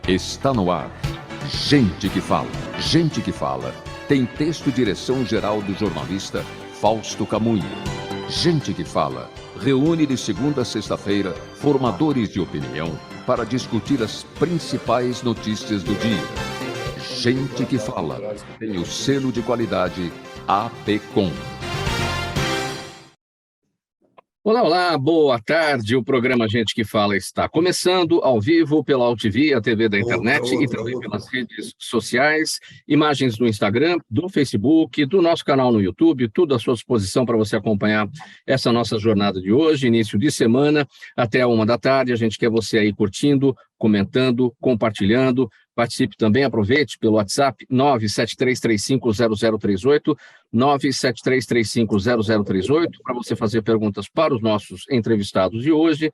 Está no ar. Gente que fala. Gente que fala. Tem texto e direção geral do jornalista Fausto Camunho. Gente que fala. Reúne de segunda a sexta-feira formadores de opinião para discutir as principais notícias do dia. Gente que fala. Tem o selo de qualidade APCOM. Olá, olá, boa tarde. O programa Gente que Fala está começando ao vivo pela AltV, a TV da internet e também pelas redes sociais, imagens no Instagram, do Facebook, do nosso canal no YouTube, tudo à sua disposição para você acompanhar essa nossa jornada de hoje, início de semana, até 13h. A gente quer você aí curtindo, comentando, compartilhando. Participe também, aproveite pelo WhatsApp 973350038, 973350038, para você fazer perguntas para os nossos entrevistados de hoje.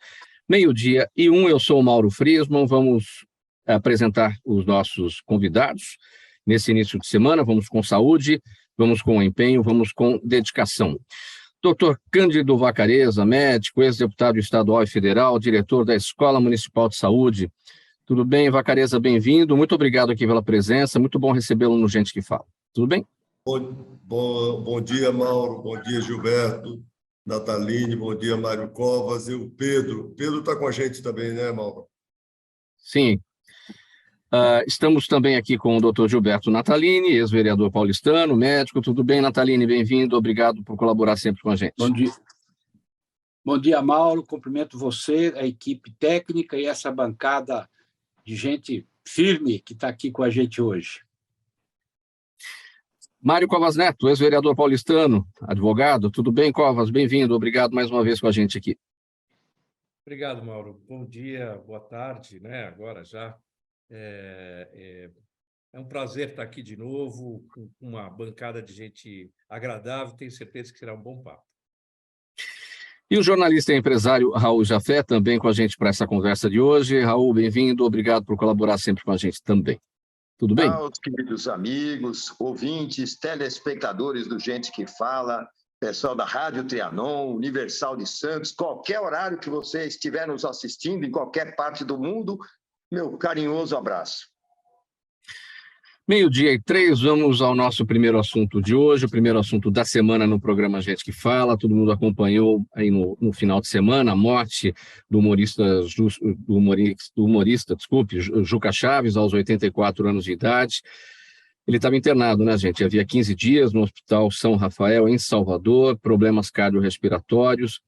12:01, eu sou o Mauro Friesman, vamos apresentar os nossos convidados nesse início de semana. Vamos com saúde, vamos com empenho, vamos com dedicação. Dr. Cândido Vacareza, médico, ex-deputado estadual e federal, diretor da Escola Municipal de Saúde. Tudo bem, Vacareza? Bem-vindo. Muito obrigado aqui pela presença. Muito bom recebê-lo no Gente que Fala. Tudo bem? Bom dia, Mauro. Bom dia, Gilberto, Nataline. Bom dia, Mário Covas e o Pedro. Pedro está com a gente também, né, Mauro? Sim. Estamos também aqui com o Dr. Gilberto Natalini, ex-vereador paulistano, médico. Tudo bem, Natalini? Bem-vindo. Obrigado por colaborar sempre com a gente. Bom dia. Bom dia, Mauro. Cumprimento você, a equipe técnica e essa bancada de gente firme que está aqui com a gente hoje. Mário Covas Neto, ex-vereador paulistano, advogado. Tudo bem, Covas? Bem-vindo. Obrigado mais uma vez com a gente aqui. Obrigado, Mauro. Bom dia, boa tarde, né? Agora já. É um prazer estar aqui de novo, com uma bancada de gente agradável. Tenho certeza que será um bom papo. E o jornalista e empresário Raul Jafé, também com a gente para essa conversa de hoje. Raul, bem-vindo, obrigado por colaborar sempre com a gente também. Tudo bem? Olá, queridos amigos, ouvintes, telespectadores do Gente que Fala, pessoal da Rádio Trianon, Universal de Santos, qualquer horário que você estiver nos assistindo, em qualquer parte do mundo, meu carinhoso abraço. 12:03, vamos ao nosso primeiro assunto de hoje, o primeiro assunto da semana no programa Gente que Fala. Todo mundo acompanhou aí no final de semana a morte do humorista, Juca Chaves, aos 84 anos de idade. Ele estava internado, né, gente? Havia 15 dias no Hospital São Rafael, em Salvador, problemas cardiorrespiratórios.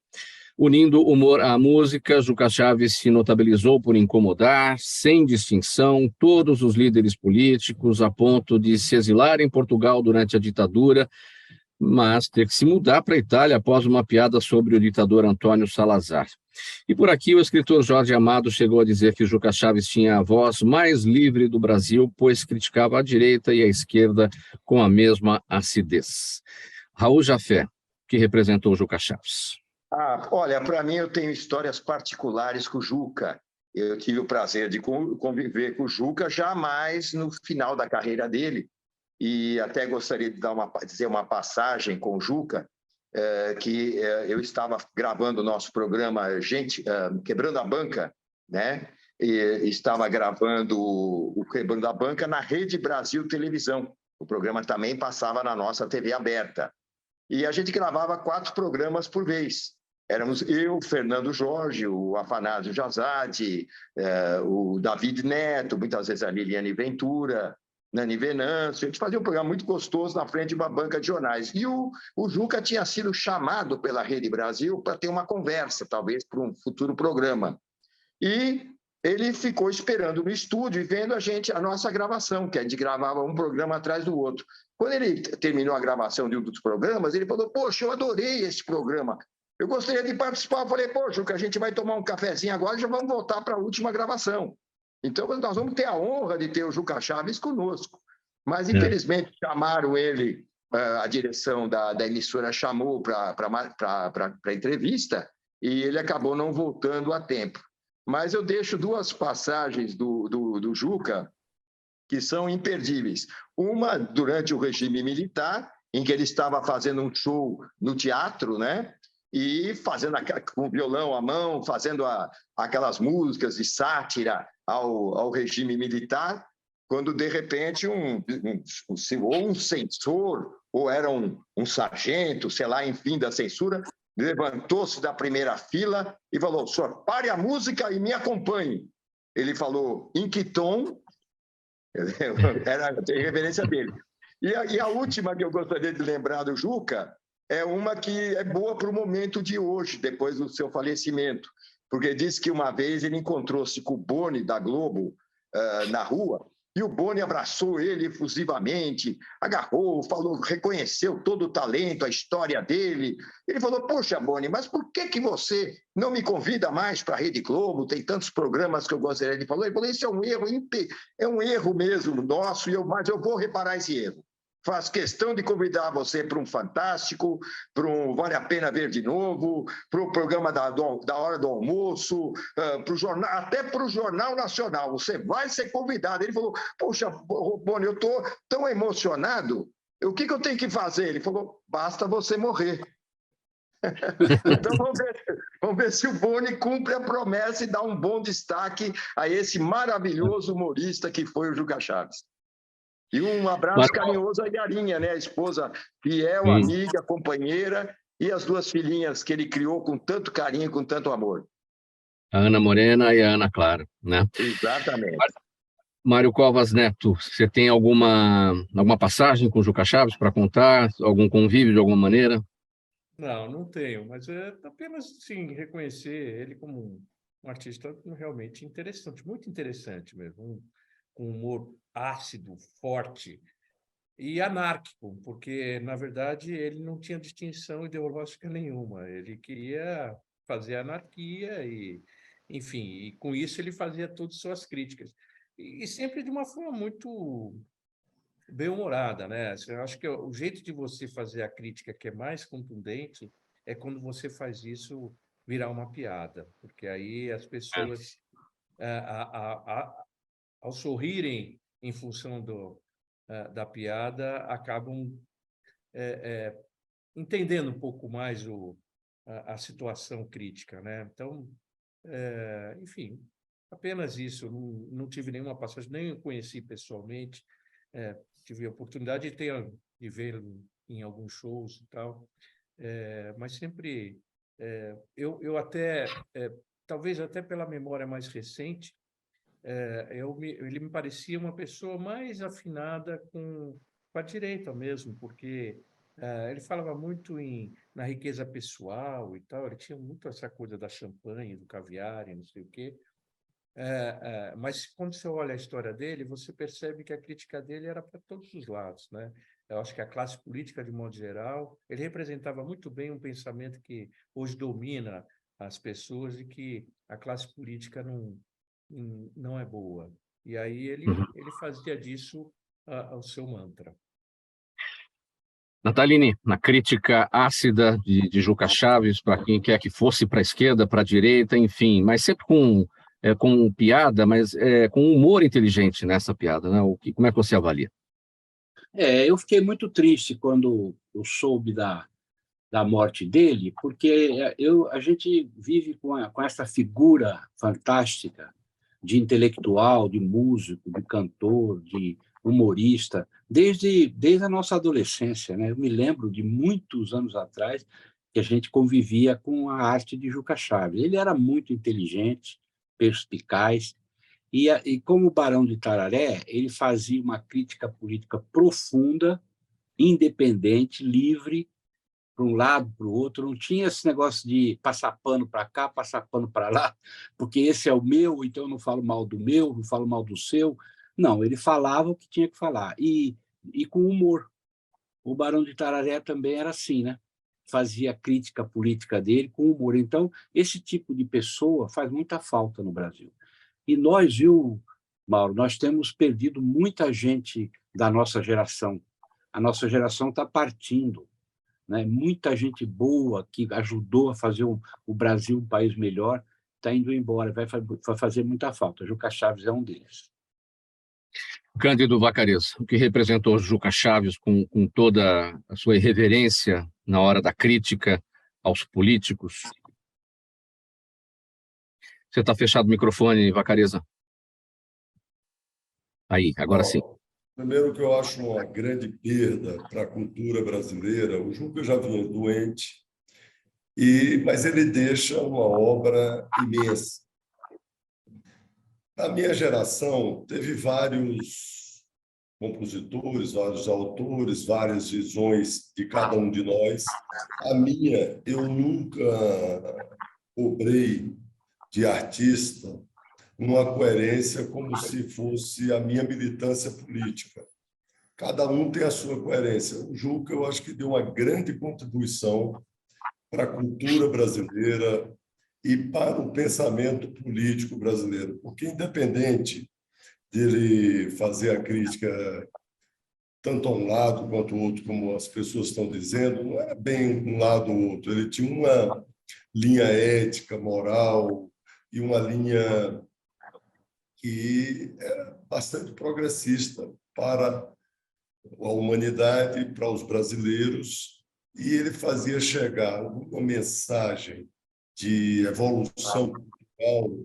Unindo humor à música, Juca Chaves se notabilizou por incomodar, sem distinção, todos os líderes políticos, a ponto de se exilar em Portugal durante a ditadura, mas ter que se mudar para a Itália após uma piada sobre o ditador Antônio Salazar. E por aqui o escritor Jorge Amado chegou a dizer que Juca Chaves tinha a voz mais livre do Brasil, pois criticava a direita e a esquerda com a mesma acidez. Raul Jafé, que representou Juca Chaves. Olha, para mim eu tenho histórias particulares com o Juca. Eu tive o prazer de conviver com o Juca jamais no final da carreira dele. E até gostaria de dizer uma passagem com o Juca, que eu estava gravando o nosso programa Quebrando a Banca, né? E estava gravando o Quebrando a Banca na Rede Brasil Televisão. O programa também passava na nossa TV aberta. E a gente gravava 4 programas por vez. Éramos eu, Fernando Jorge, o Afanásio Jazade, o David Neto, muitas vezes a Liliane Ventura, Nani Venâncio. A gente fazia um programa muito gostoso na frente de uma banca de jornais. E o Juca tinha sido chamado pela Rede Brasil para ter uma conversa, talvez para um futuro programa. E ele ficou esperando no estúdio e vendo a nossa gravação, que a gente gravava um programa atrás do outro. Quando ele terminou a gravação de um dos programas, ele falou: poxa, eu adorei esse programa. Eu gostaria de participar. Eu falei: pô, Juca, a gente vai tomar um cafezinho agora e já vamos voltar para a última gravação. Então, nós vamos ter a honra de ter o Juca Chaves conosco. Mas, infelizmente, chamaram ele, a direção da emissora chamou para a entrevista e ele acabou não voltando a tempo. Mas eu deixo 2 passagens do Juca que são imperdíveis. Uma, durante o regime militar, em que ele estava fazendo um show no teatro, né? e fazendo com violão à mão, fazendo aquelas músicas de sátira ao regime militar, quando, de repente, ou um censor, ou era um sargento, sei lá, enfim, da censura, levantou-se da primeira fila e falou: senhor, pare a música e me acompanhe. Ele falou: em que tom? Era a referência dele. E a última que eu gostaria de lembrar do Juca é uma que é boa para o momento de hoje, depois do seu falecimento, porque disse que uma vez ele encontrou-se com o Boni da Globo na rua, e o Boni abraçou ele efusivamente, agarrou, falou, reconheceu todo o talento, a história dele. Ele falou: poxa, Boni, mas por que você não me convida mais para a Rede Globo? Tem tantos programas que eu gostaria de falar. Ele falou: isso é um erro mesmo nosso, mas eu vou reparar esse erro. Faço questão de convidar você para um Fantástico, para um Vale a Pena Ver de Novo, para o programa da hora do almoço, pro jornal, até para o Jornal Nacional. Você vai ser convidado. Ele falou: poxa, Boni, eu estou tão emocionado, o que eu tenho que fazer? Ele falou: basta você morrer. Então vamos ver se o Boni cumpre a promessa e dá um bom destaque a esse maravilhoso humorista que foi o Juca Chaves. E um abraço carinhoso à Yarinha, né? A esposa fiel, amiga, companheira, e as duas filhinhas que ele criou com tanto carinho, com tanto amor. A Ana Morena e a Ana Clara, né? Exatamente. Mário Covas Neto, você tem alguma passagem com o Juca Chaves para contar? Algum convívio de alguma maneira? Não tenho, mas é apenas, sim, reconhecer ele como um artista realmente interessante, muito interessante mesmo, com humor ácido, forte e anárquico, porque, na verdade, ele não tinha distinção ideológica nenhuma, ele queria fazer anarquia e, enfim, e com isso ele fazia todas as suas críticas, e sempre de uma forma muito bem-humorada, né? Eu acho que o jeito de você fazer a crítica que é mais contundente é quando você faz isso virar uma piada, porque aí as pessoas, ao sorrirem em função da piada, acabam entendendo um pouco mais a situação crítica, né? Então, enfim, apenas isso. Não tive nenhuma passagem, nem o conheci pessoalmente. Tive a oportunidade de vê-lo em alguns shows e tal, mas sempre eu até talvez até pela memória mais recente, ele me parecia uma pessoa mais afinada com a direita mesmo, porque ele falava muito na riqueza pessoal e tal, ele tinha muito essa coisa da champanhe, do caviar e não sei o quê. Mas quando você olha a história dele, você percebe que a crítica dele era para todos os lados, né? Eu acho que a classe política, de modo geral, ele representava muito bem um pensamento que hoje domina as pessoas e que a classe política não é boa. E aí ele fazia disso o seu mantra. Nataline, na crítica ácida de Juca Chaves, para quem quer que fosse para a esquerda, para a direita, enfim, mas sempre com piada, mas com humor inteligente nessa piada, né? Como é que você avalia? Eu fiquei muito triste quando eu soube da morte dele, porque a gente vive com essa figura fantástica de intelectual, de músico, de cantor, de humorista, desde a nossa adolescência, né? Eu me lembro de muitos anos atrás que a gente convivia com a arte de Juca Chaves. Ele era muito inteligente, perspicaz, e como o Barão de Itararé, ele fazia uma crítica política profunda, independente, livre, para um lado, para o outro, não tinha esse negócio de passar pano para cá, passar pano para lá, porque esse é o meu, então eu não falo mal do meu, não falo mal do seu. Não, ele falava o que tinha que falar, e com humor. O Barão de Itararé também era assim, né? Fazia a crítica política dele com humor. Então, esse tipo de pessoa faz muita falta no Brasil. E nós, viu, Mauro, nós temos perdido muita gente da nossa geração. A nossa geração está partindo, né? Muita gente boa que ajudou a fazer o Brasil um país melhor está indo embora, vai fazer muita falta. Juca Chaves é um deles. Cândido Vacariz, o que representou Juca Chaves com toda a sua irreverência na hora da crítica, aos políticos? Você está fechado o microfone, Vacareza. Aí, agora sim. Primeiro que eu acho uma grande perda para a cultura brasileira. O Juca já vinha doente, mas ele deixa uma obra imensa. A minha geração teve vários compositores, vários autores, várias visões de cada um de nós. A minha, eu nunca cobrei de artista uma coerência como se fosse a minha militância política. Cada um tem a sua coerência. O Juca, eu acho que deu uma grande contribuição para a cultura brasileira e para o pensamento político brasileiro, porque, independente dele fazer a crítica tanto a um lado quanto ao outro, como as pessoas estão dizendo, não era bem um lado ou outro. Ele tinha uma linha ética, moral e uma linha que era bastante progressista para a humanidade, para os brasileiros, e ele fazia chegar uma mensagem de evolução cultural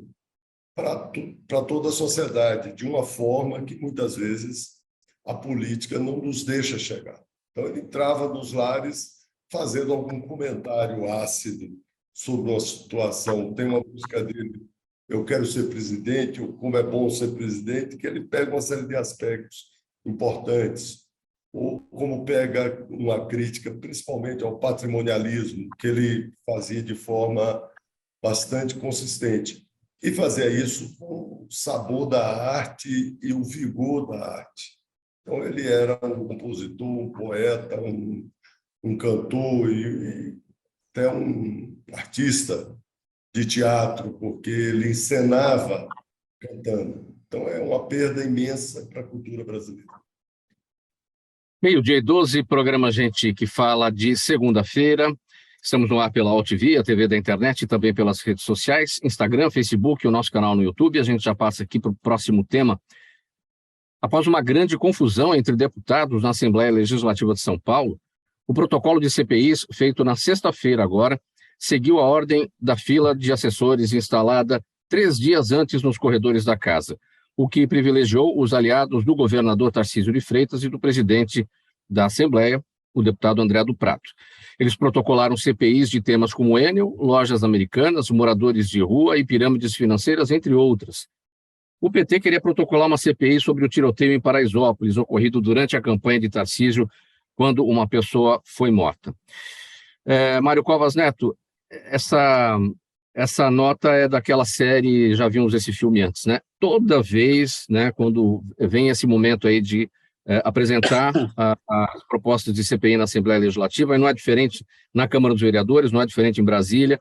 para toda a sociedade, de uma forma que muitas vezes a política não nos deixa chegar. Então, ele entrava nos lares fazendo algum comentário ácido sobre uma situação. Tem uma música dele, Eu Quero Ser Presidente, ou Como é Bom Ser Presidente, que ele pega uma série de aspectos importantes, ou como pega uma crítica, principalmente ao patrimonialismo, que ele fazia de forma bastante consistente. E fazia isso com o sabor da arte e o vigor da arte. Então, ele era um compositor, um poeta, um cantor e até um artista de teatro, porque ele encenava cantando. Então, é uma perda imensa para a cultura brasileira. 12h, programa Gente que Fala de segunda-feira. Estamos no ar pela AltV, a TV da internet, e também pelas redes sociais, Instagram, Facebook, o nosso canal no YouTube. A gente já passa aqui para o próximo tema. Após uma grande confusão entre deputados na Assembleia Legislativa de São Paulo, o protocolo de CPIs, feito na sexta-feira agora, seguiu a ordem da fila de assessores instalada 3 dias antes nos corredores da casa, o que privilegiou os aliados do governador Tarcísio de Freitas e do presidente da Assembleia, o deputado André do Prato. Eles protocolaram CPIs de temas como Enel, lojas americanas, moradores de rua e pirâmides financeiras, entre outras. O PT queria protocolar uma CPI sobre o tiroteio em Paraisópolis, ocorrido durante a campanha de Tarcísio, quando uma pessoa foi morta. Mário Covas Neto, essa nota é daquela série, já vimos esse filme antes, né? Toda vez, né, quando vem esse momento aí de apresentar as propostas de CPI na Assembleia Legislativa, e não é diferente na Câmara dos Vereadores, não é diferente em Brasília,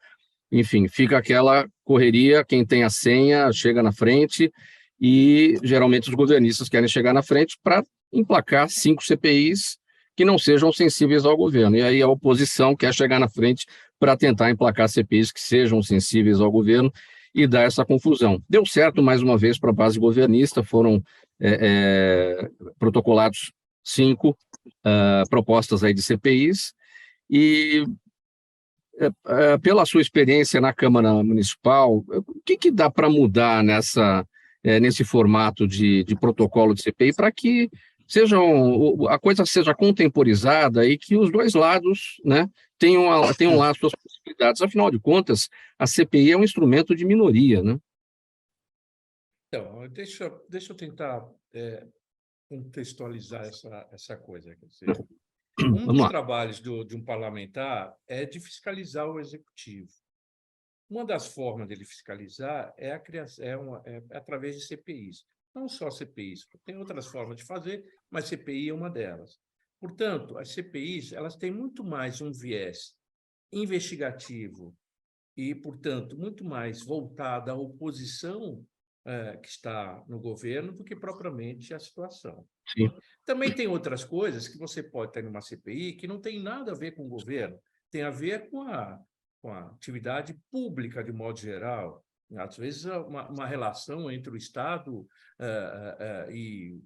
enfim, fica aquela correria, quem tem a senha chega na frente, e geralmente os governistas querem chegar na frente para emplacar 5 CPIs que não sejam sensíveis ao governo, e aí a oposição quer chegar na frente para tentar emplacar CPIs que sejam sensíveis ao governo e dar essa confusão. Deu certo mais uma vez para a base governista, foram protocolados 5 propostas aí de CPIs, e pela sua experiência na Câmara Municipal, o que dá para mudar nesse formato de protocolo de CPI para que a coisa seja contemporizada e que os dois lados, né, tenham lá as suas possibilidades? Afinal de contas, a CPI é um instrumento de minoria, né? Então, deixa eu tentar contextualizar essa coisa. Quer dizer, um dos trabalhos de um parlamentar é de fiscalizar o executivo. Uma das formas dele fiscalizar é através de CPIs. Não só CPIs, tem outras formas de fazer, mas CPI é uma delas. Portanto, as CPIs elas têm muito mais um viés investigativo e, portanto, muito mais voltada à oposição que está no governo do que propriamente à situação. Sim. Também tem outras coisas que você pode ter numa CPI que não tem nada a ver com o governo, tem a ver com a atividade pública de modo geral. Às vezes, uma relação entre o Estado e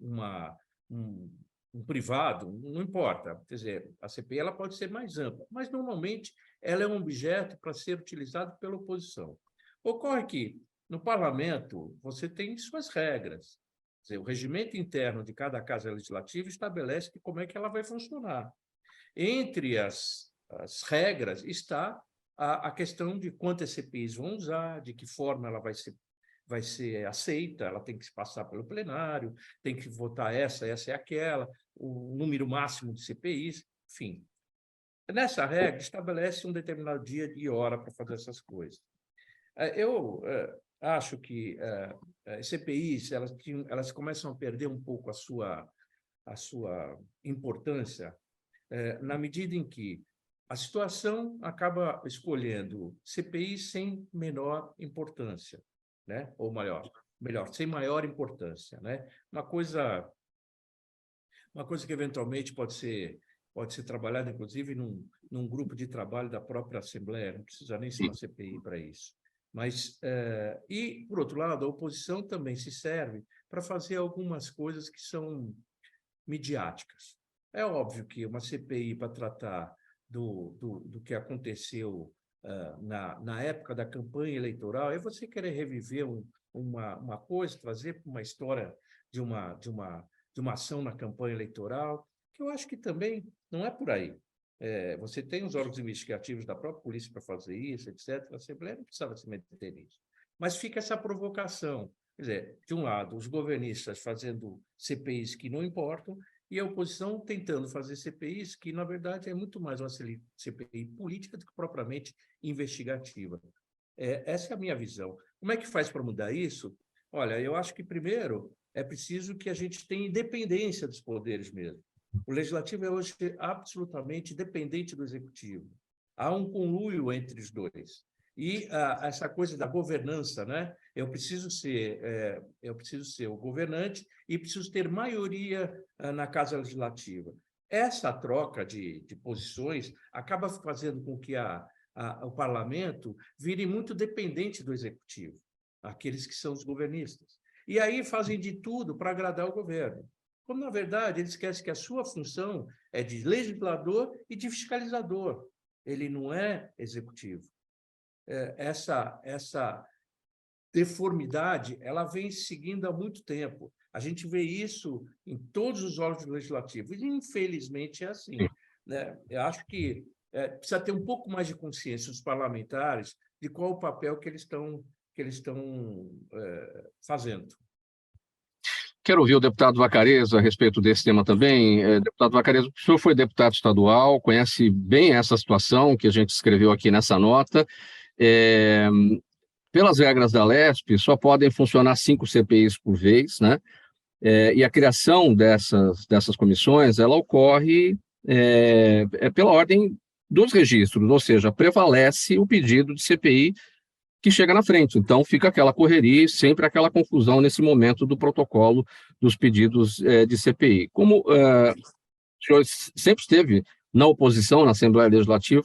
um privado, não importa. Quer dizer, a CPI ela pode ser mais ampla, mas, normalmente, ela é um objeto para ser utilizado pela oposição. Ocorre que, no parlamento, você tem suas regras. Quer dizer, o regimento interno de cada casa legislativa estabelece como é que ela vai funcionar. Entre as regras está a questão de quantas CPIs vão usar, de que forma ela vai ser aceita, ela tem que se passar pelo plenário, tem que votar essa e aquela, o número máximo de CPIs, enfim. Nessa regra, estabelece um determinado dia e hora para fazer essas coisas. Eu acho que CPIs elas começam a perder um pouco a sua importância na medida em que a situação acaba escolhendo CPIs sem menor importância, né? Ou melhor, sem maior importância, né? Uma coisa que eventualmente pode ser trabalhada, inclusive, num grupo de trabalho da própria Assembleia, não precisa nem ser uma CPI para isso. Mas, e, por outro lado, a oposição também se serve para fazer algumas coisas que são midiáticas. É óbvio que uma CPI para tratar do que aconteceu na época da campanha eleitoral é você querer reviver uma coisa, trazer uma história de uma ação na campanha eleitoral, que eu acho que também não é por aí. Você tem os órgãos investigativos da própria polícia para fazer isso, etc. A Assembleia não precisava se meter nisso. Mas fica essa provocação. Quer dizer, de um lado, os governistas fazendo CPIs que não importam, e a oposição tentando fazer CPIs que, na verdade, é muito mais uma CPI política do que propriamente investigativa. Essa é a minha visão. Como é que faz para mudar isso? Olha, eu acho que, primeiro, é preciso que a gente tenha independência dos poderes mesmo. O Legislativo é hoje absolutamente dependente do Executivo. Há um conluio entre os dois. E essa coisa da governança, né? Eu preciso ser o governante e preciso ter maioria na Casa Legislativa. Essa troca de posições acaba fazendo com que o parlamento vire muito dependente do Executivo, aqueles que são os governistas. E aí fazem de tudo para agradar o governo. Quando, na verdade, eles esquecem que a sua função é de legislador e de fiscalizador. Ele não é executivo. Essa deformidade ela vem seguindo há muito tempo. A gente vê isso em todos os órgãos legislativos, e, infelizmente, é assim, né? Eu acho que precisa ter um pouco mais de consciência dos parlamentares de qual o papel que eles estão fazendo. Quero ouvir o deputado Vacarezza a respeito desse tema também. Deputado Vacarezza, o senhor foi deputado estadual, conhece bem essa situação que a gente escreveu aqui nessa nota. Pelas regras da LESP, só podem funcionar 5 CPIs por vez, né? E a criação dessas comissões, ela ocorre pela ordem dos registros, ou seja, prevalece o pedido de CPI que chega na frente. Então, fica aquela correria e sempre aquela confusão nesse momento do protocolo dos pedidos de CPI. Como o senhor sempre esteve na oposição, na Assembleia Legislativa,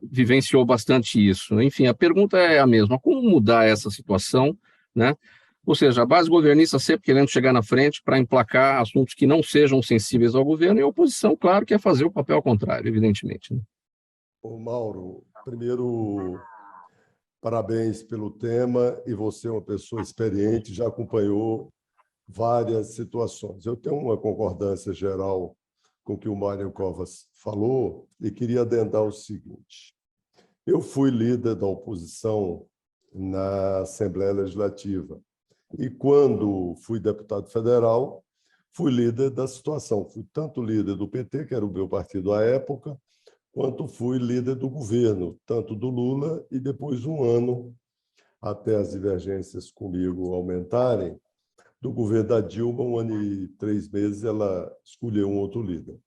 vivenciou bastante isso. Enfim, a pergunta é a mesma: como mudar essa situação, né? Ou seja, a base governista sempre querendo chegar na frente para emplacar assuntos que não sejam sensíveis ao governo, e a oposição, claro, quer fazer o papel contrário, evidentemente, né? Ô, Mauro, primeiro, parabéns pelo tema, e você é uma pessoa experiente, já acompanhou várias situações. Eu tenho uma concordância geral com o que o Mário Covas falou e queria adendar o seguinte: eu fui líder da oposição na Assembleia Legislativa e, quando fui deputado federal, fui líder da situação. Fui tanto líder do PT, que era o meu partido à época, quanto fui líder do governo, tanto do Lula, e depois um ano, até as divergências comigo aumentarem, do governo da Dilma, 1 ano e 3 meses, ela escolheu um outro líder.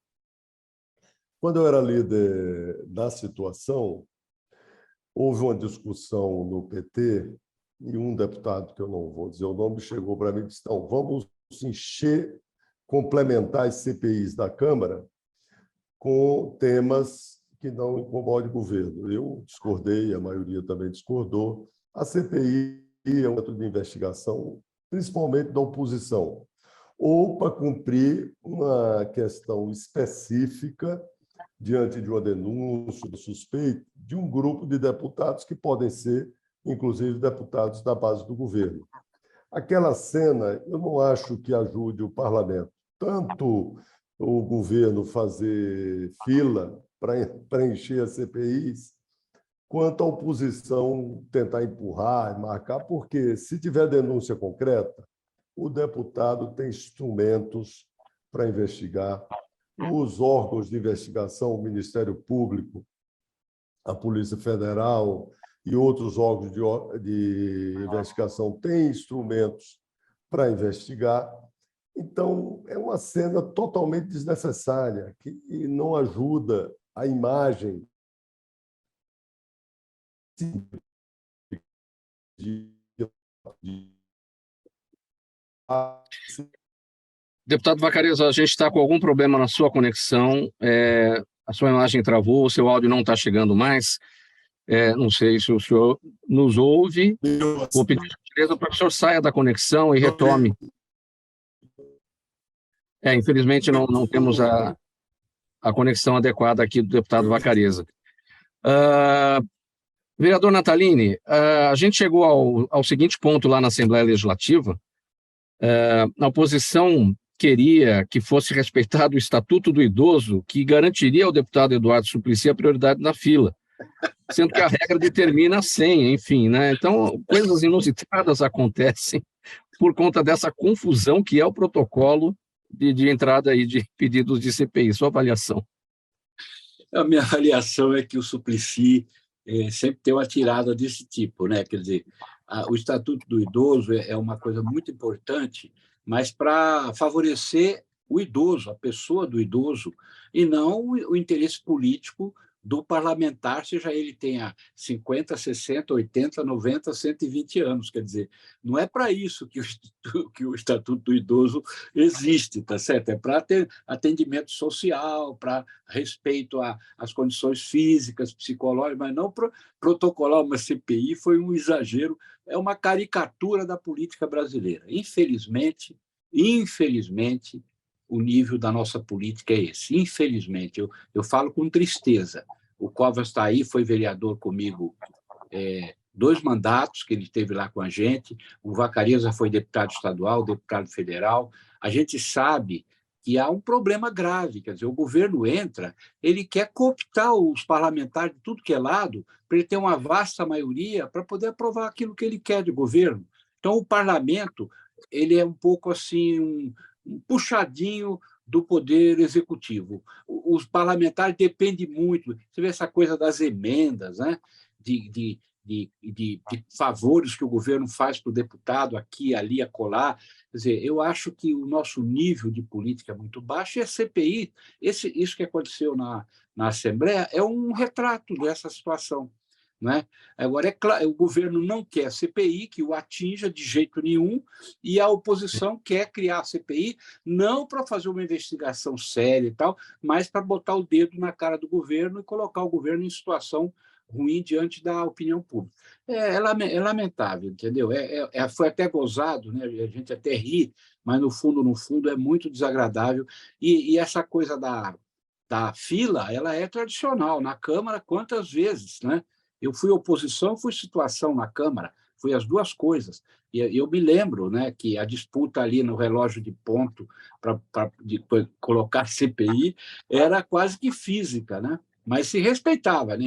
Quando eu era líder da situação, houve uma discussão no PT e um deputado, que eu não vou dizer o nome, chegou para mim e disse: então, vamos complementar as CPIs da Câmara com temas que não incomodem o governo. Eu discordei, a maioria também discordou. A CPI é um método de investigação, principalmente da oposição. ou para cumprir uma questão específica diante de uma denúncia, de suspeito, de um grupo de deputados que podem ser, inclusive, deputados da base do governo. Aquela cena, eu não acho que ajude o parlamento, tanto o governo fazer fila para preencher as CPIs, quanto a oposição tentar empurrar e marcar, porque, se tiver denúncia concreta, o deputado tem instrumentos para investigar. Os órgãos de investigação, o Ministério Público, a Polícia Federal e outros órgãos de investigação têm instrumentos para investigar. Então, é uma cena totalmente desnecessária, que não ajuda a imagem de Deputado Vacarezza, a gente está com algum problema na sua conexão, a sua imagem travou, o seu áudio não está chegando mais. Não sei se o senhor nos ouve. Vou pedir gentileza para que o senhor saia da conexão e retome. Infelizmente, não temos a conexão adequada aqui do deputado Vacarezza. Vereador Natalini, a gente chegou ao seguinte ponto lá na Assembleia Legislativa. A oposição queria que fosse respeitado o Estatuto do Idoso, que garantiria ao deputado Eduardo Suplicy a prioridade na fila, sendo que a regra determina 100, enfim, né? Então, coisas inusitadas acontecem por conta dessa confusão que é o protocolo de entrada aí de pedidos de CPI. Sua avaliação? A minha avaliação é que o Suplicy sempre tem uma tirada desse tipo, né? Quer dizer, o Estatuto do Idoso é uma coisa muito importante, mas para favorecer o idoso, a pessoa do idoso, e não o interesse político do parlamentar, seja ele tenha 50, 60, 80, 90, 120 anos. Quer dizer, não é para isso que o Estatuto do Idoso existe, tá certo? É para ter atendimento social, para respeito às condições físicas, psicológicas, mas não para protocolar uma CPI. Foi um exagero, é uma caricatura da política brasileira. Infelizmente, o nível da nossa política é esse. Infelizmente, eu falo com tristeza. O Covas está aí, foi vereador comigo 2 mandatos que ele teve lá com a gente. O Vacarezza foi deputado estadual, deputado federal. A gente sabe que há um problema grave. Quer dizer, o governo entra, ele quer cooptar os parlamentares de tudo que é lado, para ele ter uma vasta maioria para poder aprovar aquilo que ele quer de governo. Então, o parlamento ele é um pouco assim, um puxadinho do poder executivo. Os parlamentares dependem muito. Você vê essa coisa das emendas, né? de favores que o governo faz para o deputado aqui, ali, acolá. Quer dizer, eu acho que o nosso nível de política é muito baixo e a CPI, isso que aconteceu na Assembleia, é um retrato dessa situação. Né? Agora, é claro, o governo não quer a CPI que o atinja de jeito nenhum, e a oposição quer criar a CPI não para fazer uma investigação séria e tal, mas para botar o dedo na cara do governo e colocar o governo em situação ruim diante da opinião pública. É lamentável, entendeu? Foi até gozado, né? A gente até ri, mas no fundo é muito desagradável. E essa coisa da fila, ela é tradicional. Na Câmara, quantas vezes, né? Eu fui oposição, fui situação na Câmara, fui as duas coisas. E eu me lembro, né, que a disputa ali no relógio de ponto para colocar CPI era quase que física, né? Mas se respeitava, né?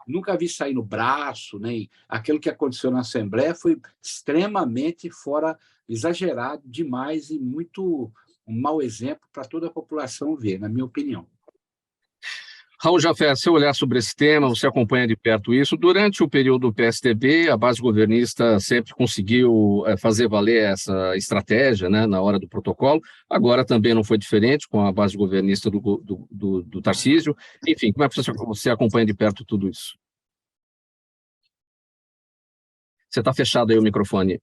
Nunca vi sair no braço, né? Aquilo que aconteceu na Assembleia foi extremamente exagerado demais e muito um mau exemplo para toda a população ver, na minha opinião. Raul Jafé, se eu olhar sobre esse tema, você acompanha de perto isso. Durante o período do PSDB, a base governista sempre conseguiu fazer valer essa estratégia, né, na hora do protocolo. Agora também não foi diferente com a base governista do Tarcísio. Enfim, como é que você acompanha de perto tudo isso? Você está fechado aí o microfone.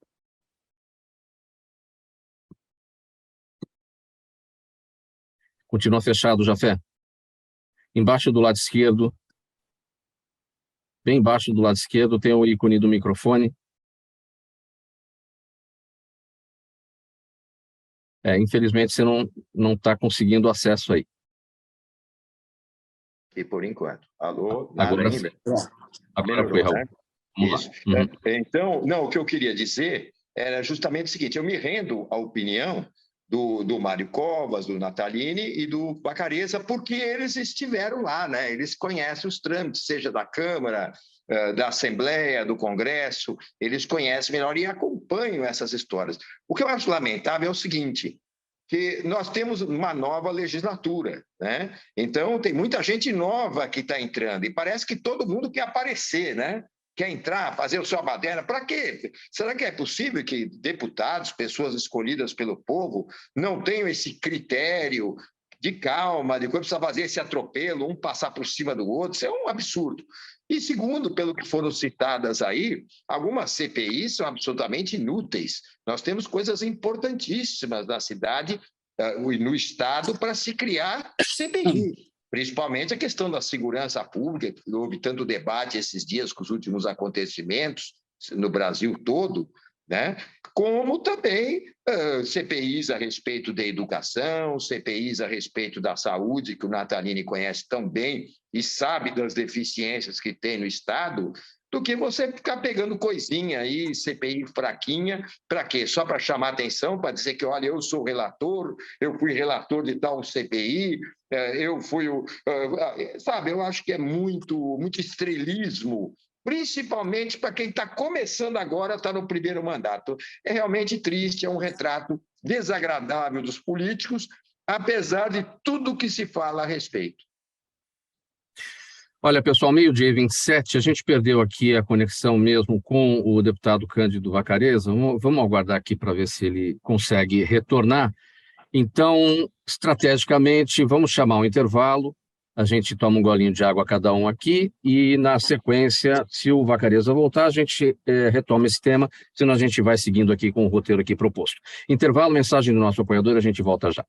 Continua fechado, Jafé. Embaixo do lado esquerdo, bem embaixo do lado esquerdo, tem o ícone do microfone. Infelizmente, você não está conseguindo acesso aí. E por enquanto. Alô? Nada Agora ainda? Agora foi, Raul. Né? Isso. Então, não, o que eu queria dizer era justamente o seguinte: eu me rendo à opinião do Mário Covas, do Natalini e do Vacarezza, porque eles estiveram lá, né? Eles conhecem os trâmites, seja da Câmara, da Assembleia, do Congresso, eles conhecem melhor e acompanham essas histórias. O que eu acho lamentável é o seguinte, que nós temos uma nova legislatura, né? Então, tem muita gente nova que está entrando e parece que todo mundo quer aparecer, né? Quer entrar, fazer o seu baderna, para quê? Será que é possível que deputados, pessoas escolhidas pelo povo, não tenham esse critério de calma, de quando precisa fazer esse atropelo, um passar por cima do outro? Isso é um absurdo. E segundo, pelo que foram citadas aí, algumas CPIs são absolutamente inúteis. Nós temos coisas importantíssimas na cidade e no Estado para se criar CPI. Principalmente a questão da segurança pública, que houve tanto debate esses dias com os últimos acontecimentos no Brasil todo, né? Como também CPIs a respeito da educação, CPIs a respeito da saúde, que o Natalini conhece tão bem e sabe das deficiências que tem no Estado, do que você ficar pegando coisinha aí, CPI fraquinha, para quê? Só para chamar atenção, para dizer que, olha, eu sou relator, eu fui relator de tal CPI, eu fui o... Sabe, eu acho que é muito estrelismo, principalmente para quem está começando agora, está no primeiro mandato. É realmente triste, é um retrato desagradável dos políticos, apesar de tudo que se fala a respeito. Olha, pessoal, 12h27, a gente perdeu aqui a conexão mesmo com o deputado Cândido Vacarezza. Vamos aguardar aqui para ver se ele consegue retornar. Então, estrategicamente, vamos chamar um intervalo, a gente toma um golinho de água cada um aqui e, na sequência, se o Vacarezza voltar, a gente retoma esse tema, senão a gente vai seguindo aqui com o roteiro aqui proposto. Intervalo, mensagem do nosso apoiador, a gente volta já.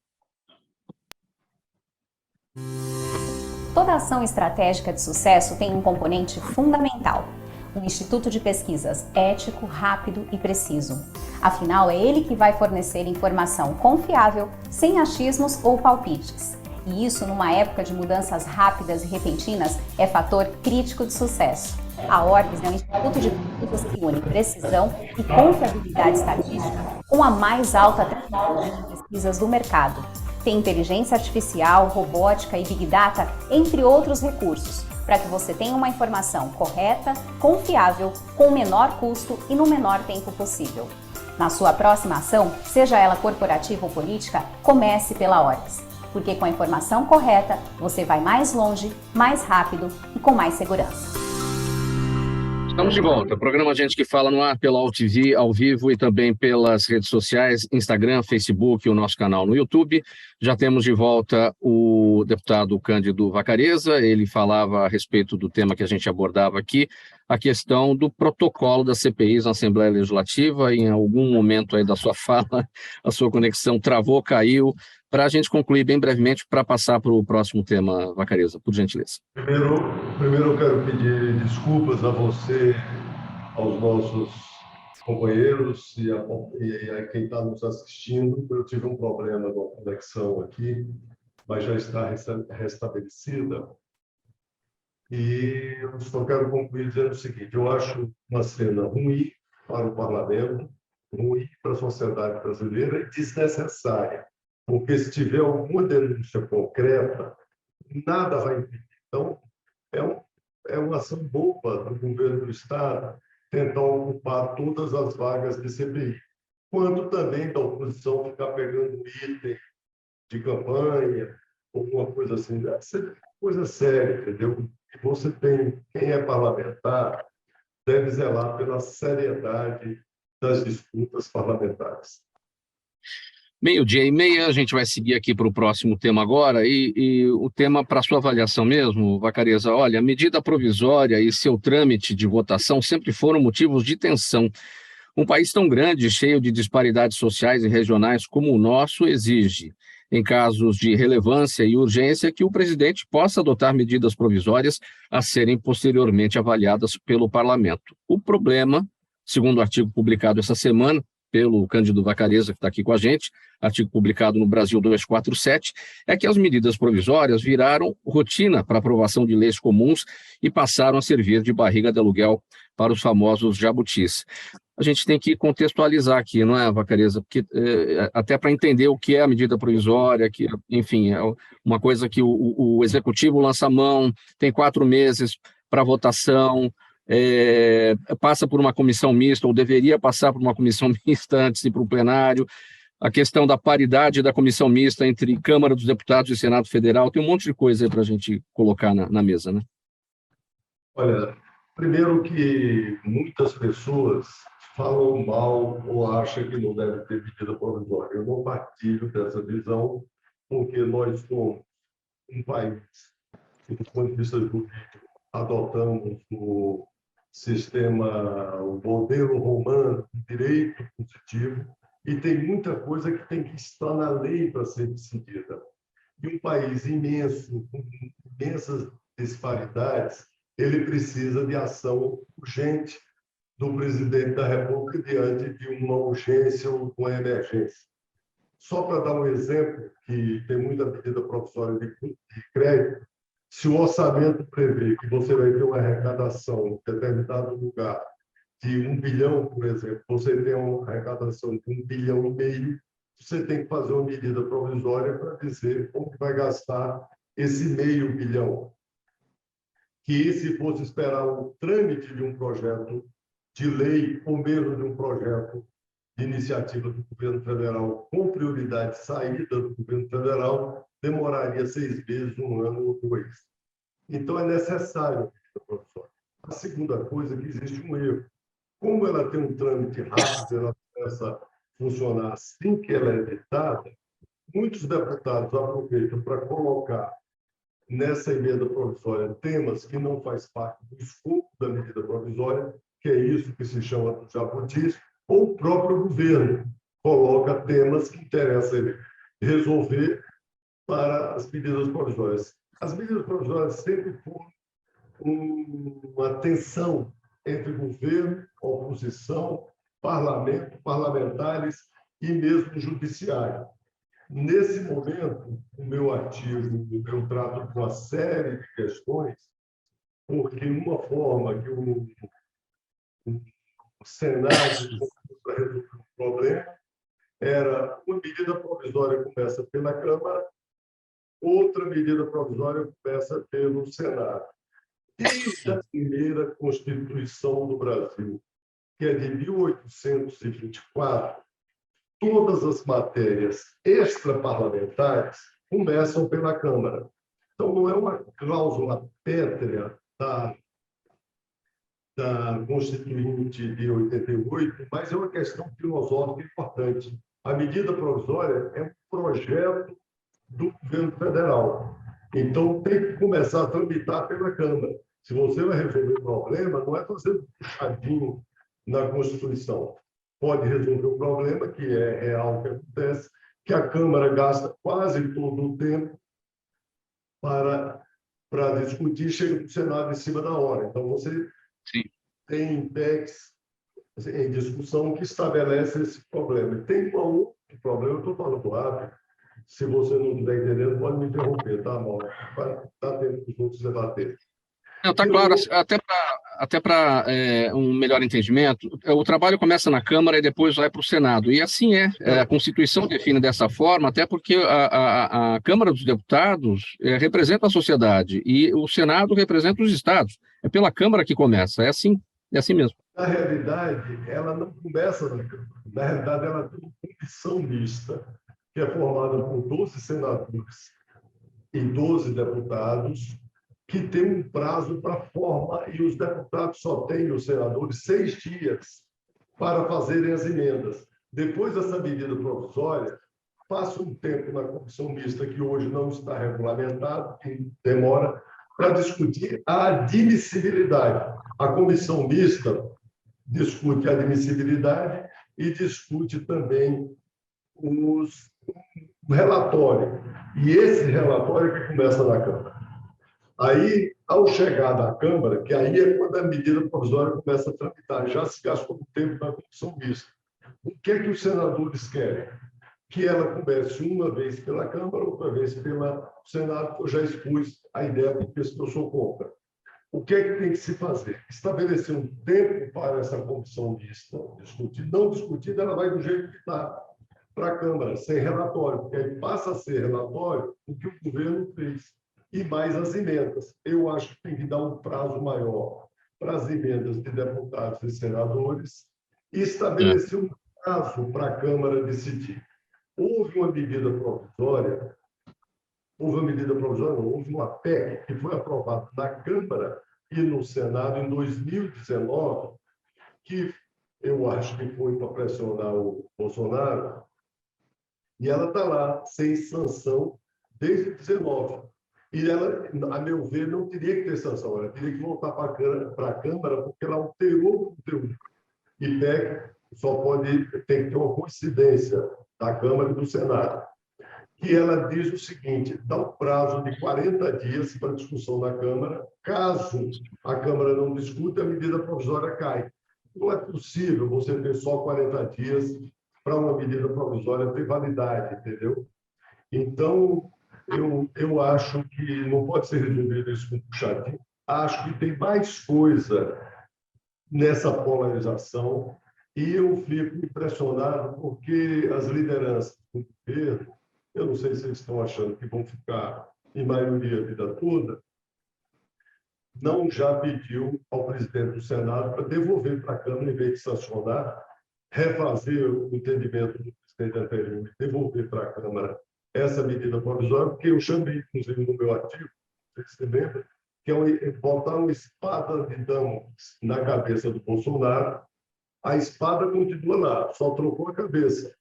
Toda ação estratégica de sucesso tem um componente fundamental: um instituto de pesquisas ético, rápido e preciso. Afinal, é ele que vai fornecer informação confiável, sem achismos ou palpites. E isso, numa época de mudanças rápidas e repentinas, é fator crítico de sucesso. A Orbis é um instituto de pesquisas que une precisão e confiabilidade estatística com a mais alta tecnologia de pesquisas do mercado. Tem inteligência artificial, robótica e Big Data, entre outros recursos, para que você tenha uma informação correta, confiável, com o menor custo e no menor tempo possível. Na sua próxima ação, seja ela corporativa ou política, comece pela Orbis, porque com a informação correta, você vai mais longe, mais rápido e com mais segurança. Estamos de volta. O programa Gente que Fala no ar pela AltV, ao vivo e também pelas redes sociais, Instagram, Facebook e o nosso canal no YouTube. Já temos de volta o deputado Cândido Vacarezza. Ele falava a respeito do tema que a gente abordava aqui, a questão do protocolo das CPIs na Assembleia Legislativa. Em algum momento aí da sua fala, a sua conexão travou, caiu. Para a gente concluir bem brevemente, para passar para o próximo tema, Vacarezza, por gentileza. Primeiro eu quero pedir desculpas a você, aos nossos companheiros e a quem está nos assistindo. Eu tive um problema com a conexão aqui, mas já está restabelecida. E eu só quero concluir dizendo o seguinte: eu acho uma cena ruim para o parlamento, ruim para a sociedade brasileira e desnecessária. Porque se tiver alguma denúncia concreta, nada vai impedir. Então, é uma ação boba do governo do Estado tentar ocupar todas as vagas de CPI. Quanto também da oposição ficar pegando item de campanha, alguma coisa assim. Deve ser coisa séria, entendeu? Você tem, quem é parlamentar, deve zelar pela seriedade das disputas parlamentares. 12h30, a gente vai seguir aqui para o próximo tema agora, e o tema para sua avaliação mesmo, Vacarezza, olha, a medida provisória e seu trâmite de votação sempre foram motivos de tensão. Um país tão grande, cheio de disparidades sociais e regionais como o nosso, exige, em casos de relevância e urgência, que o presidente possa adotar medidas provisórias a serem posteriormente avaliadas pelo parlamento. O problema, segundo o artigo publicado essa semana, pelo Cândido Vacarezza, que está aqui com a gente, artigo publicado no Brasil 247, é que as medidas provisórias viraram rotina para aprovação de leis comuns e passaram a servir de barriga de aluguel para os famosos jabutis. A gente tem que contextualizar aqui, não é, Vacarezza? Porque, até para entender o que é a medida provisória, que, enfim, é uma coisa que o Executivo lança a mão, tem 4 meses para votação, passa por uma comissão mista, ou deveria passar por uma comissão mista antes de ir para o plenário, a questão da paridade da comissão mista entre Câmara dos Deputados e Senado Federal, tem um monte de coisa aí para a gente colocar na mesa, né? Olha, primeiro que muitas pessoas falam mal ou acham que não deve ter medida provisória. Eu não partilho dessa visão, porque nós somos um país que, do ponto de vista jurídico, adotamos o sistema, o modelo romano, de direito positivo, e tem muita coisa que tem que estar na lei para ser decidida. E um país imenso, com imensas disparidades, ele precisa de ação urgente do presidente da República diante de uma urgência ou uma emergência. Só para dar um exemplo, que tem muita medida provisória de crédito, se o orçamento prevê que você vai ter uma arrecadação em determinado lugar de 1 bilhão, por exemplo, você tem uma arrecadação de 1,5 bilhão, você tem que fazer uma medida provisória para dizer como vai gastar esse meio bilhão. Que se fosse esperar o trâmite de um projeto de lei ou mesmo de um projeto de iniciativa do governo federal com prioridade de saída do governo federal, demoraria 6 meses, 1 ano ou 2. Então, é necessário, professor. A segunda coisa é que existe um erro. Como ela tem um trâmite rápido, ela começa a funcionar assim que ela é editada, muitos deputados aproveitam para colocar nessa emenda provisória temas que não faz parte do escopo da medida provisória, que é isso que se chama de jabutis, ou o próprio governo coloca temas que interessa ele resolver para as medidas provisórias. As medidas provisórias sempre foram uma tensão entre governo, oposição, parlamento, parlamentares e mesmo judiciário. Nesse momento, o meu artigo, eu trato de uma série de questões, porque uma forma que o Senado para resolver o problema era uma medida provisória começa pela Câmara, outra medida provisória começa pelo Senado. Desde a primeira Constituição do Brasil, que é de 1824, todas as matérias extraparlamentares começam pela Câmara. Então, não é uma cláusula pétrea da Constituinte de 88, mas é uma questão filosófica importante. A medida provisória é um projeto do governo federal. Então, tem que começar a tramitar pela Câmara. Se você vai resolver o problema, não é fazendo puxadinho na Constituição. Pode resolver o problema, que é real, que acontece, que a Câmara gasta quase todo o tempo para discutir, chega para o Senado em cima da hora. Então, você tem PECs em discussão que estabelece esse problema. E tem um outro problema, eu estou falando rápido, se você não estiver entendendo, pode me interromper, tá, Mauro? Vai dar tempo para os outros debaterem. Não, tá claro, até para um melhor entendimento, o trabalho começa na Câmara e depois vai para o Senado. E assim a Constituição define dessa forma, até porque a Câmara dos Deputados representa a sociedade e o Senado representa os estados. É pela Câmara que começa, é assim mesmo. Na realidade, ela não começa na Câmara. Na realidade, ela tem uma comissão mista, que é formada por 12 senadores e 12 deputados, que tem um prazo para formar, e os deputados só têm, os senadores, 6 dias para fazerem as emendas. Depois dessa medida provisória, passa um tempo na comissão mista, que hoje não está regulamentado, que demora, para discutir a admissibilidade. A comissão mista discute a admissibilidade e discute também o relatório. E esse relatório que começa na Câmara. Aí, ao chegar na Câmara, que aí é quando a medida provisória começa a tramitar, já se gastou um tempo na comissão mista. O que é que os senadores querem? Que ela comece uma vez pela Câmara, outra vez pelo Senado, que eu já expus a ideia, porque eu sou contra. O que é que tem que se fazer? Estabelecer um tempo para essa comissão mista discutir. Não discutida, ela vai do jeito que está para a Câmara, sem relatório, porque aí passa a ser relatório o que o governo fez. E mais as emendas. Eu acho que tem que dar um prazo maior para as emendas de deputados e senadores e estabelecer um prazo para a Câmara decidir. Houve uma medida provisória, não, houve uma PEC que foi aprovada na Câmara e no Senado em 2019, que eu acho que foi para pressionar o Bolsonaro, e ela está lá, sem sanção, desde 2019. E ela, a meu ver, não teria que ter sanção, ela teria que voltar para a Câmara, porque ela alterou o conteúdo. E PEC tem que ter uma coincidência da Câmara e do Senado. Que ela diz o seguinte: dá um prazo de 40 dias para discussão na Câmara. Caso a Câmara não discuta, a medida provisória cai. Não é possível você ter só 40 dias para uma medida provisória ter validade, entendeu? Então, eu acho que não pode ser resolvido isso com puxadinho. Acho que tem mais coisa nessa polarização e eu fico impressionado porque as lideranças do governo, eu não sei se eles estão achando que vão ficar em maioria a vida toda, não já pediu ao presidente do Senado para devolver para a Câmara, em vez de sancionar, refazer o entendimento do presidente anterior e devolver para a Câmara essa medida provisória, porque eu chamei, inclusive, no meu artigo, não sei se você lembra, que é botar uma espada de Damocles na cabeça do Bolsonaro. A espada continua lá, só trocou a cabeça,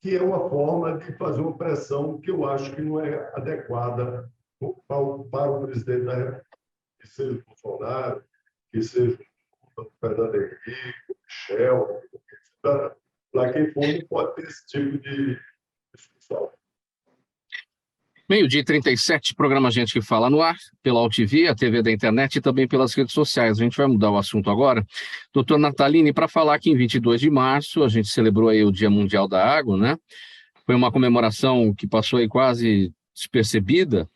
que é uma forma de fazer uma pressão que eu acho que não é adequada para o presidente da República, que seja o Bolsonaro, que seja o Fernando Henrique, o Michel, para quem for, não pode ter esse tipo de discussão. Meio-dia e 37, programa Gente que Fala no ar, pela UTV, a TV da internet e também pelas redes sociais. A gente vai mudar o assunto agora. Doutor Natalini, para falar que em 22 de março a gente celebrou aí o Dia Mundial da Água, né? Foi uma comemoração que passou aí quase despercebida,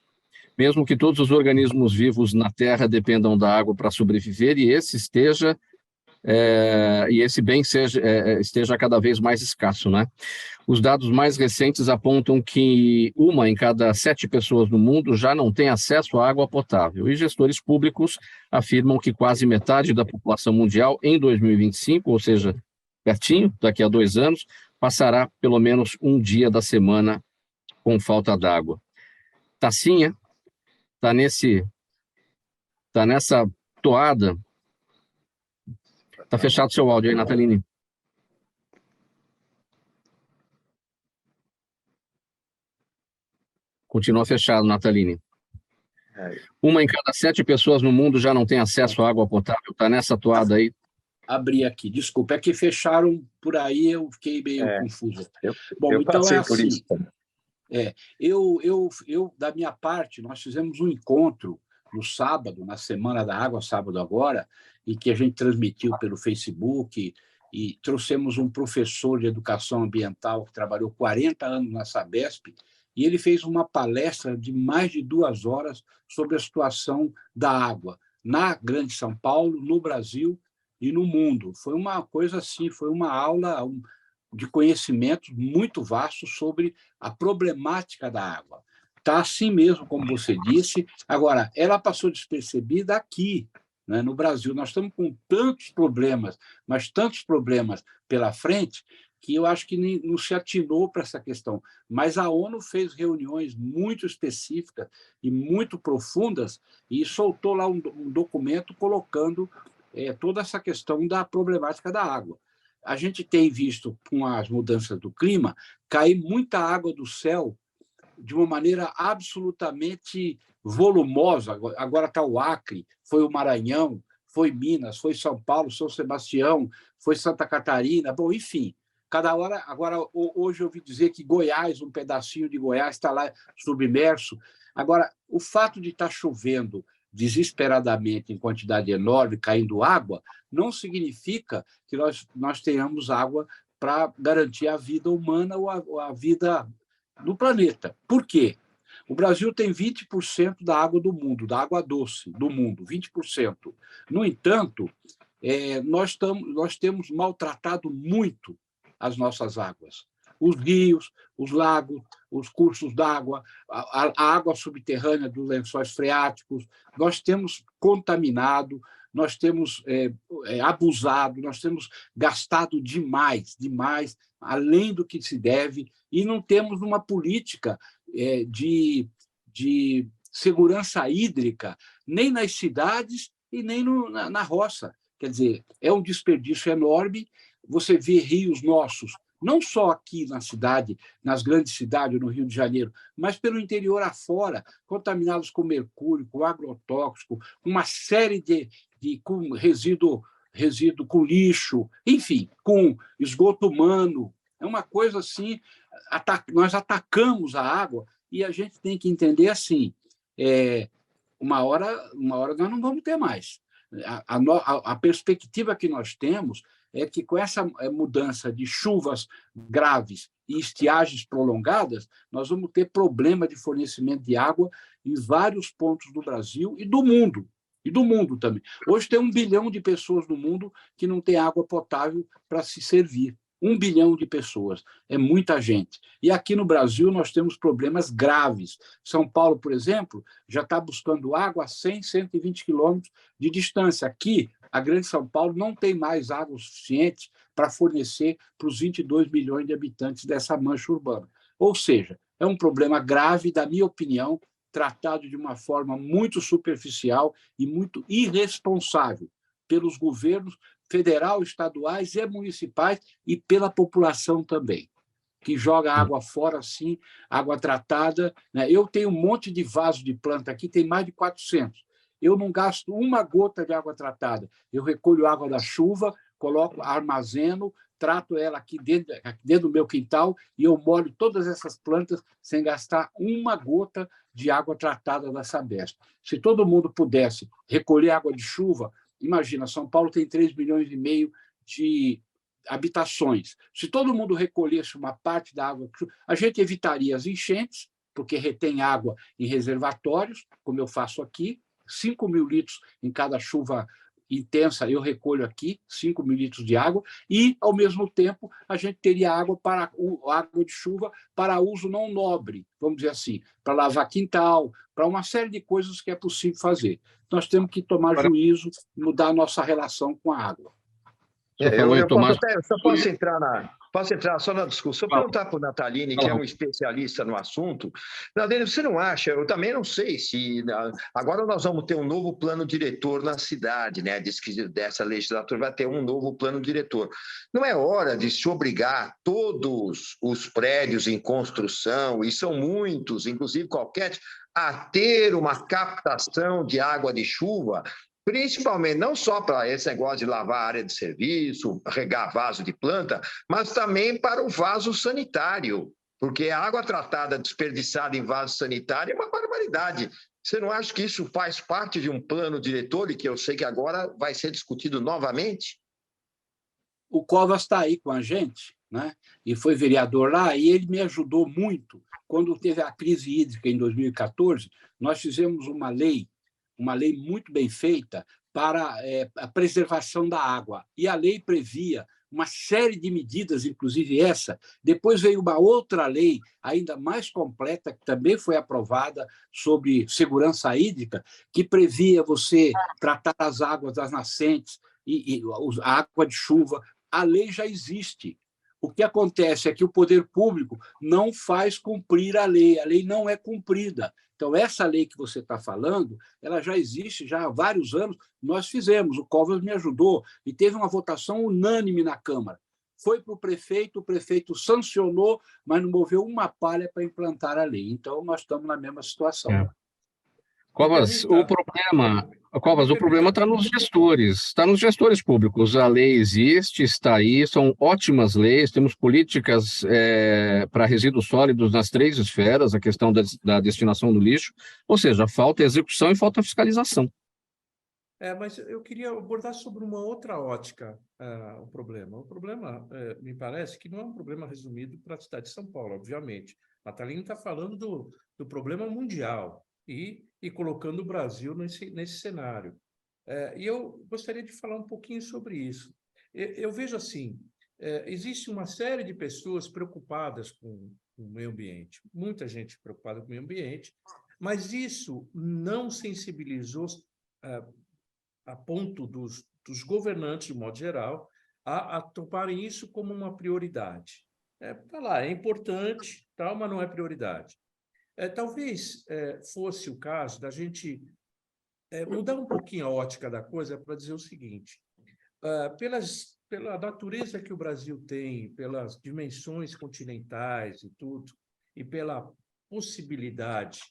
mesmo que todos os organismos vivos na Terra dependam da água para sobreviver e esse bem esteja cada vez mais escasso, né? Os dados mais recentes apontam que 1 em cada 7 pessoas no mundo já não tem acesso à água potável. E gestores públicos afirmam que quase metade da população mundial em 2025, ou seja, pertinho, daqui a 2 anos, passará pelo menos um dia da semana com falta d'água. Tacinha está nessa toada. Está fechado o seu áudio aí, Natalini. Continua fechado, Natalini. 1 em cada 7 pessoas no mundo já não tem acesso à água potável. Está nessa toada aí. Abri aqui, desculpa, é que fecharam por aí, eu fiquei meio confuso. Bom, eu então passei é por assim. isso. Eu, da minha parte, nós fizemos um encontro no sábado, na Semana da Água, sábado agora, e que a gente transmitiu pelo Facebook, e trouxemos um professor de educação ambiental que trabalhou 40 anos na Sabesp, e ele fez uma palestra de mais de 2 horas sobre a situação da água na Grande São Paulo, no Brasil e no mundo. Foi uma coisa assim, foi uma aula de conhecimento muito vasto sobre a problemática da água. Está assim mesmo, como você disse. Agora, ela passou despercebida aqui, né, no Brasil. Nós estamos com tantos problemas, mas tantos problemas pela frente, que eu acho que não se atinou para essa questão. Mas a ONU fez reuniões muito específicas e muito profundas e soltou lá um documento colocando toda essa questão da problemática da água. A gente tem visto, com as mudanças do clima, cair muita água do céu de uma maneira absolutamente volumosa. Agora está o Acre, foi o Maranhão, foi Minas, foi São Paulo, São Sebastião, foi Santa Catarina, bom, enfim. Cada hora, agora, hoje eu ouvi dizer que Goiás, um pedacinho de Goiás está lá submerso. Agora, o fato de estar chovendo desesperadamente em quantidade enorme, caindo água, não significa que nós tenhamos água para garantir a vida humana ou a vida no planeta. Por quê? O Brasil tem 20% da água do mundo, da água doce do mundo, 20%. No entanto, nós temos maltratado muito as nossas águas. Os rios, os lagos, os cursos d'água, a água subterrânea dos lençóis freáticos, nós temos contaminado, nós temos abusado, nós temos gastado demais, além do que se deve, e não temos uma política de segurança hídrica, nem nas cidades e nem na roça. Quer dizer, é um desperdício enorme. Você vê rios nossos, não só aqui na cidade, nas grandes cidades, no Rio de Janeiro, mas pelo interior afora, contaminados com mercúrio, com agrotóxico, uma série com resíduo com lixo, enfim, com esgoto humano. É uma coisa assim, nós atacamos a água e a gente tem que entender assim, uma hora nós não vamos ter mais. A perspectiva que nós temos é que, com essa mudança de chuvas graves e estiagens prolongadas, nós vamos ter problema de fornecimento de água em vários pontos do Brasil e do mundo também. Hoje tem 1 bilhão de pessoas no mundo que não tem água potável para se servir. 1 bilhão de pessoas. É muita gente. E aqui no Brasil nós temos problemas graves. São Paulo, por exemplo, já está buscando água a 100, 120 quilômetros de distância. Aqui, a Grande São Paulo não tem mais água suficiente para fornecer para os 22 milhões de habitantes dessa mancha urbana. Ou seja, é um problema grave, da minha opinião, tratado de uma forma muito superficial e muito irresponsável pelos governos federal, estaduais e municipais e pela população também, que joga água fora, assim, água tratada. Né? Eu tenho um monte de vaso de planta aqui, tem mais de 400. Eu não gasto uma gota de água tratada. Eu recolho água da chuva, coloco, armazeno, trato ela aqui dentro do meu quintal e eu molho todas essas plantas sem gastar uma gota de água tratada da Sabesp. Se todo mundo pudesse recolher água de chuva, imagina, São Paulo tem 3,5 milhões de habitações. Se todo mundo recolhesse uma parte da água, a gente evitaria as enchentes, porque retém água em reservatórios, como eu faço aqui, 5 mil litros em cada chuva intensa, eu recolho aqui 5 mil litros de água e, ao mesmo tempo, a gente teria água de chuva para uso não nobre, vamos dizer assim, para lavar quintal, para uma série de coisas que é possível fazer. Nós temos que tomar juízo, mudar a nossa relação com a água. Posso entrar só na discussão, perguntar para o Natalini, que é um especialista no assunto. Natalini, você não acha, eu também não sei se... Agora nós vamos ter um novo plano diretor na cidade, né? Diz que dessa legislatura vai ter um novo plano diretor. Não é hora de se obrigar todos os prédios em construção, e são muitos, inclusive qualquer, a ter uma captação de água de chuva, principalmente não só para esse negócio de lavar a área de serviço, regar vaso de planta, mas também para o vaso sanitário, porque a água tratada desperdiçada em vaso sanitário é uma barbaridade. Você não acha que isso faz parte de um plano diretor e que eu sei que agora vai ser discutido novamente? O Covas está aí com a gente, né? E foi vereador lá, e ele me ajudou muito. Quando teve a crise hídrica em 2014, nós fizemos uma lei muito bem feita para a preservação da água. E a lei previa uma série de medidas, inclusive essa. Depois veio uma outra lei, ainda mais completa, que também foi aprovada, sobre segurança hídrica, que previa você tratar as águas das nascentes e a água de chuva. A lei já existe. O que acontece é que o poder público não faz cumprir a lei não é cumprida. Então, essa lei que você está falando, ela já existe já há vários anos, nós fizemos, o Covas me ajudou, e teve uma votação unânime na Câmara. Foi para o prefeito sancionou, mas não moveu uma palha para implantar a lei. Então, nós estamos na mesma situação. Covas, o problema... Covas, o problema está nos gestores públicos. A lei existe, está aí, são ótimas leis, temos políticas para resíduos sólidos nas 3 esferas, a questão da destinação do lixo, ou seja, falta execução e falta fiscalização. Mas eu queria abordar sobre uma outra ótica o problema. O problema, me parece, que não é um problema resumido para a cidade de São Paulo, obviamente. A Thaline está falando do problema mundial e colocando o Brasil nesse cenário. E eu gostaria de falar um pouquinho sobre isso. Eu vejo assim, existe uma série de pessoas preocupadas com o meio ambiente, muita gente preocupada com o meio ambiente, mas isso não sensibilizou a ponto dos governantes, de modo geral, a tomarem isso como uma prioridade. Tá lá, é importante, tal, mas não é prioridade. Talvez fosse o caso da gente mudar um pouquinho a ótica da coisa para dizer o seguinte: pela natureza que o Brasil tem, pelas dimensões continentais e tudo, e pela possibilidade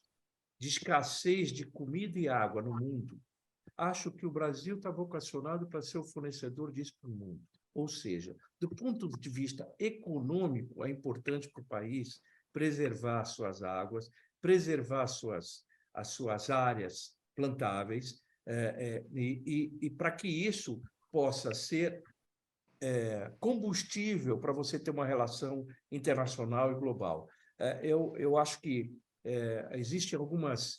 de escassez de comida e água no mundo, acho que o Brasil está vocacionado para ser o fornecedor disso para o mundo. Ou seja, do ponto de vista econômico, é importante para o país preservar suas águas, preservar as suas áreas plantáveis, e para que isso possa ser combustível para você ter uma relação internacional e global. Eu acho que existem algumas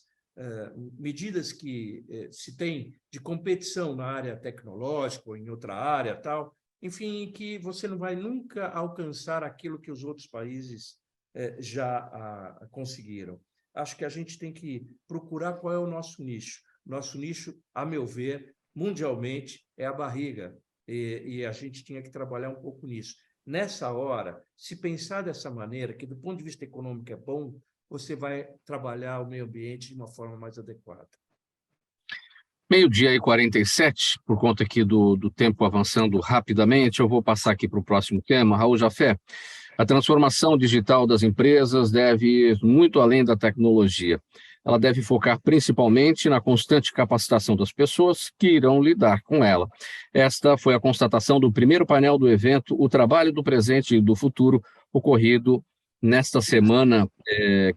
medidas que se tem de competição na área tecnológica ou em outra área, tal, enfim, que você não vai nunca alcançar aquilo que os outros países já conseguiram. Acho que a gente tem que procurar qual é o nosso nicho. Nosso nicho, a meu ver, mundialmente, é a barriga, e a gente tinha que trabalhar um pouco nisso. Nessa hora, se pensar dessa maneira, que do ponto de vista econômico é bom, você vai trabalhar o meio ambiente de uma forma mais adequada. 12h47, por conta aqui do tempo avançando rapidamente, eu vou passar aqui para o próximo tema. Raul Jafé, a transformação digital das empresas deve ir muito além da tecnologia. Ela deve focar principalmente na constante capacitação das pessoas que irão lidar com ela. Esta foi a constatação do primeiro painel do evento O Trabalho do Presente e do Futuro, ocorrido nesta semana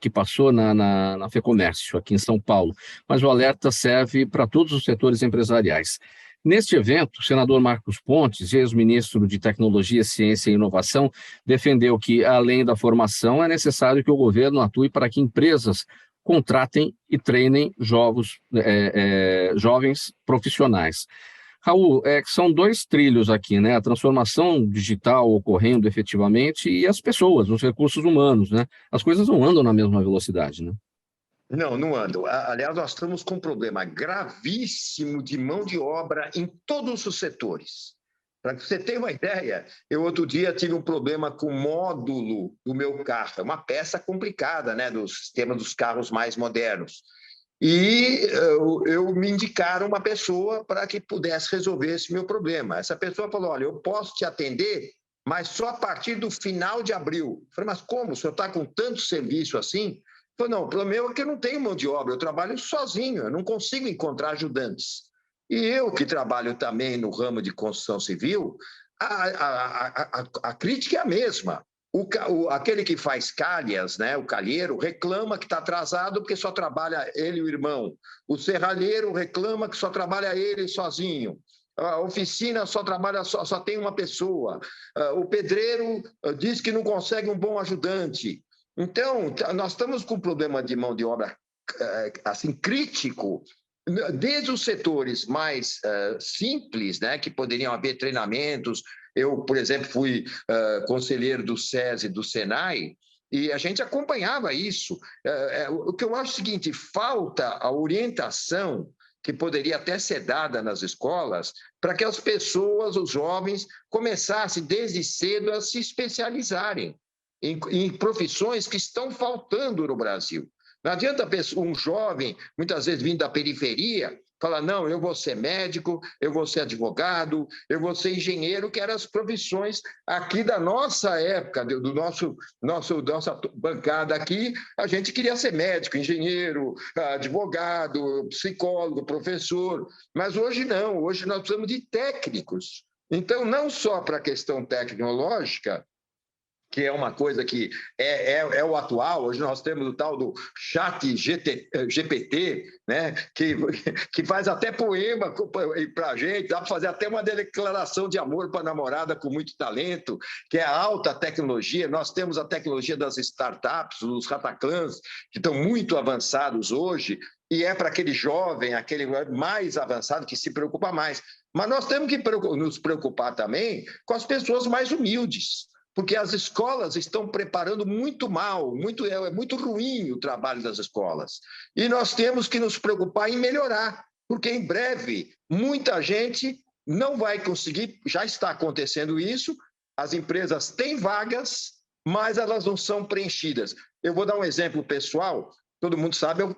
que passou na FEComércio, aqui em São Paulo. Mas o alerta serve para todos os setores empresariais. Neste evento, o senador Marcos Pontes, ex-ministro de Tecnologia, Ciência e Inovação, defendeu que, além da formação, é necessário que o governo atue para que empresas contratem e treinem jovens profissionais. Raul, são 2 trilhos aqui, né? A transformação digital ocorrendo efetivamente e as pessoas, os recursos humanos, né? As coisas não andam na mesma velocidade, né? Não andam. Aliás, nós estamos com um problema gravíssimo de mão de obra em todos os setores. Para que você tenha uma ideia, eu outro dia tive um problema com o módulo do meu carro. É uma peça complicada, né, do sistema dos carros mais modernos. E eu me indicaram uma pessoa para que pudesse resolver esse meu problema. Essa pessoa falou: olha, eu posso te atender, mas só a partir do final de abril. Eu falei: mas como? O senhor está com tanto serviço assim? Ele falou: não, o problema é que eu não tenho mão de obra, eu trabalho sozinho, eu não consigo encontrar ajudantes. E eu, que trabalho também no ramo de construção civil, a crítica é a mesma. Aquele que faz calhas, né, o calheiro, reclama que está atrasado porque só trabalha ele e o irmão. O serralheiro reclama que só trabalha ele sozinho. A oficina só tem uma pessoa. O pedreiro diz que não consegue um bom ajudante. Então, nós estamos com um problema de mão de obra assim, crítico, desde os setores mais simples, né, que poderiam haver treinamentos. Eu, por exemplo, fui conselheiro do SESI e do SENAI, e a gente acompanhava isso. O que eu acho é o seguinte: falta a orientação que poderia até ser dada nas escolas para que as pessoas, os jovens, começassem desde cedo a se especializarem em profissões que estão faltando no Brasil. Não adianta um jovem, muitas vezes vindo da periferia, Fala, não, eu vou ser médico, eu vou ser advogado, eu vou ser engenheiro, que eram as profissões aqui da nossa época, nossa bancada aqui, a gente queria ser médico, engenheiro, advogado, psicólogo, professor, mas hoje não, hoje nós precisamos de técnicos. Então, não só para a questão tecnológica, que é uma coisa que é o atual. Hoje nós temos o tal do chat GPT, né? que faz até poema para a gente, dá para fazer até uma declaração de amor para a namorada com muito talento, que é a alta tecnologia. Nós temos a tecnologia das startups, os Hataclans, que estão muito avançados hoje, e é para aquele jovem, aquele mais avançado que se preocupa mais. Mas nós temos que nos preocupar também com as pessoas mais humildes, porque as escolas estão preparando muito mal, é muito ruim o trabalho das escolas. E nós temos que nos preocupar em melhorar, porque em breve muita gente não vai conseguir, já está acontecendo isso, as empresas têm vagas, mas elas não são preenchidas. Eu vou dar um exemplo pessoal. Todo mundo sabe, eu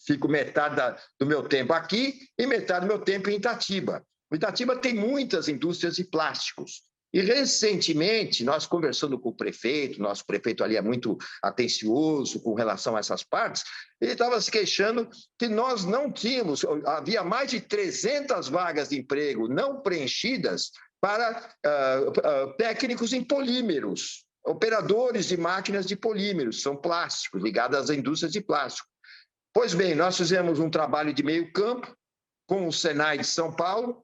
fico metade do meu tempo aqui e metade do meu tempo em Itatiba. Itatiba tem muitas indústrias de plásticos. E, recentemente, nós conversando com o prefeito, nosso prefeito ali é muito atencioso com relação a essas partes, ele estava se queixando que nós não tínhamos, havia mais de 300 vagas de emprego não preenchidas para técnicos em polímeros, operadores de máquinas de polímeros, são plásticos, ligados às indústrias de plástico. Pois bem, nós fizemos um trabalho de meio campo com o Senai de São Paulo,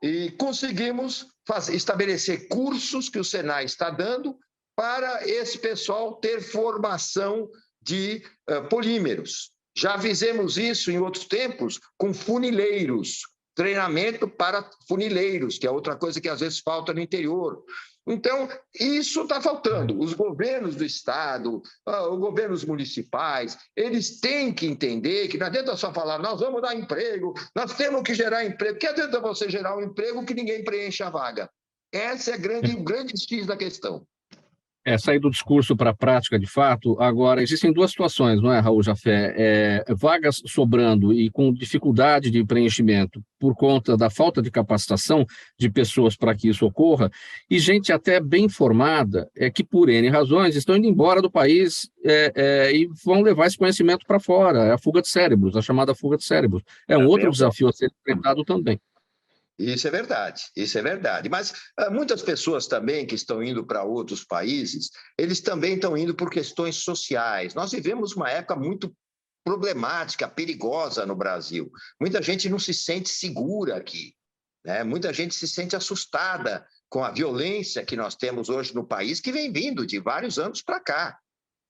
e conseguimos estabelecer cursos que o Senai está dando para esse pessoal ter formação de polímeros. Já fizemos isso em outros tempos com funileiros, treinamento para funileiros, que é outra coisa que às vezes falta no interior. Então, isso está faltando. Os governos do Estado, os governos municipais, eles têm que entender que não adianta só falar, nós vamos dar emprego, nós temos que gerar emprego. Que adianta você gerar um emprego que ninguém preenche a vaga? Esse é o grande X da questão. Sair do discurso para a prática, de fato. Agora, existem duas situações, não é, Raul Jafé? Vagas sobrando e com dificuldade de preenchimento por conta da falta de capacitação de pessoas para que isso ocorra, e gente até bem formada, que por N razões estão indo embora do país e vão levar esse conhecimento para fora. É a fuga de cérebros, a chamada fuga de cérebros. É um outro desafio a ser enfrentado também. Isso é verdade. Mas muitas pessoas também que estão indo para outros países, eles também estão indo por questões sociais. Nós vivemos uma época muito problemática, perigosa no Brasil. Muita gente não se sente segura aqui, né? Muita gente se sente assustada com a violência que nós temos hoje no país, que vem vindo de vários anos para cá.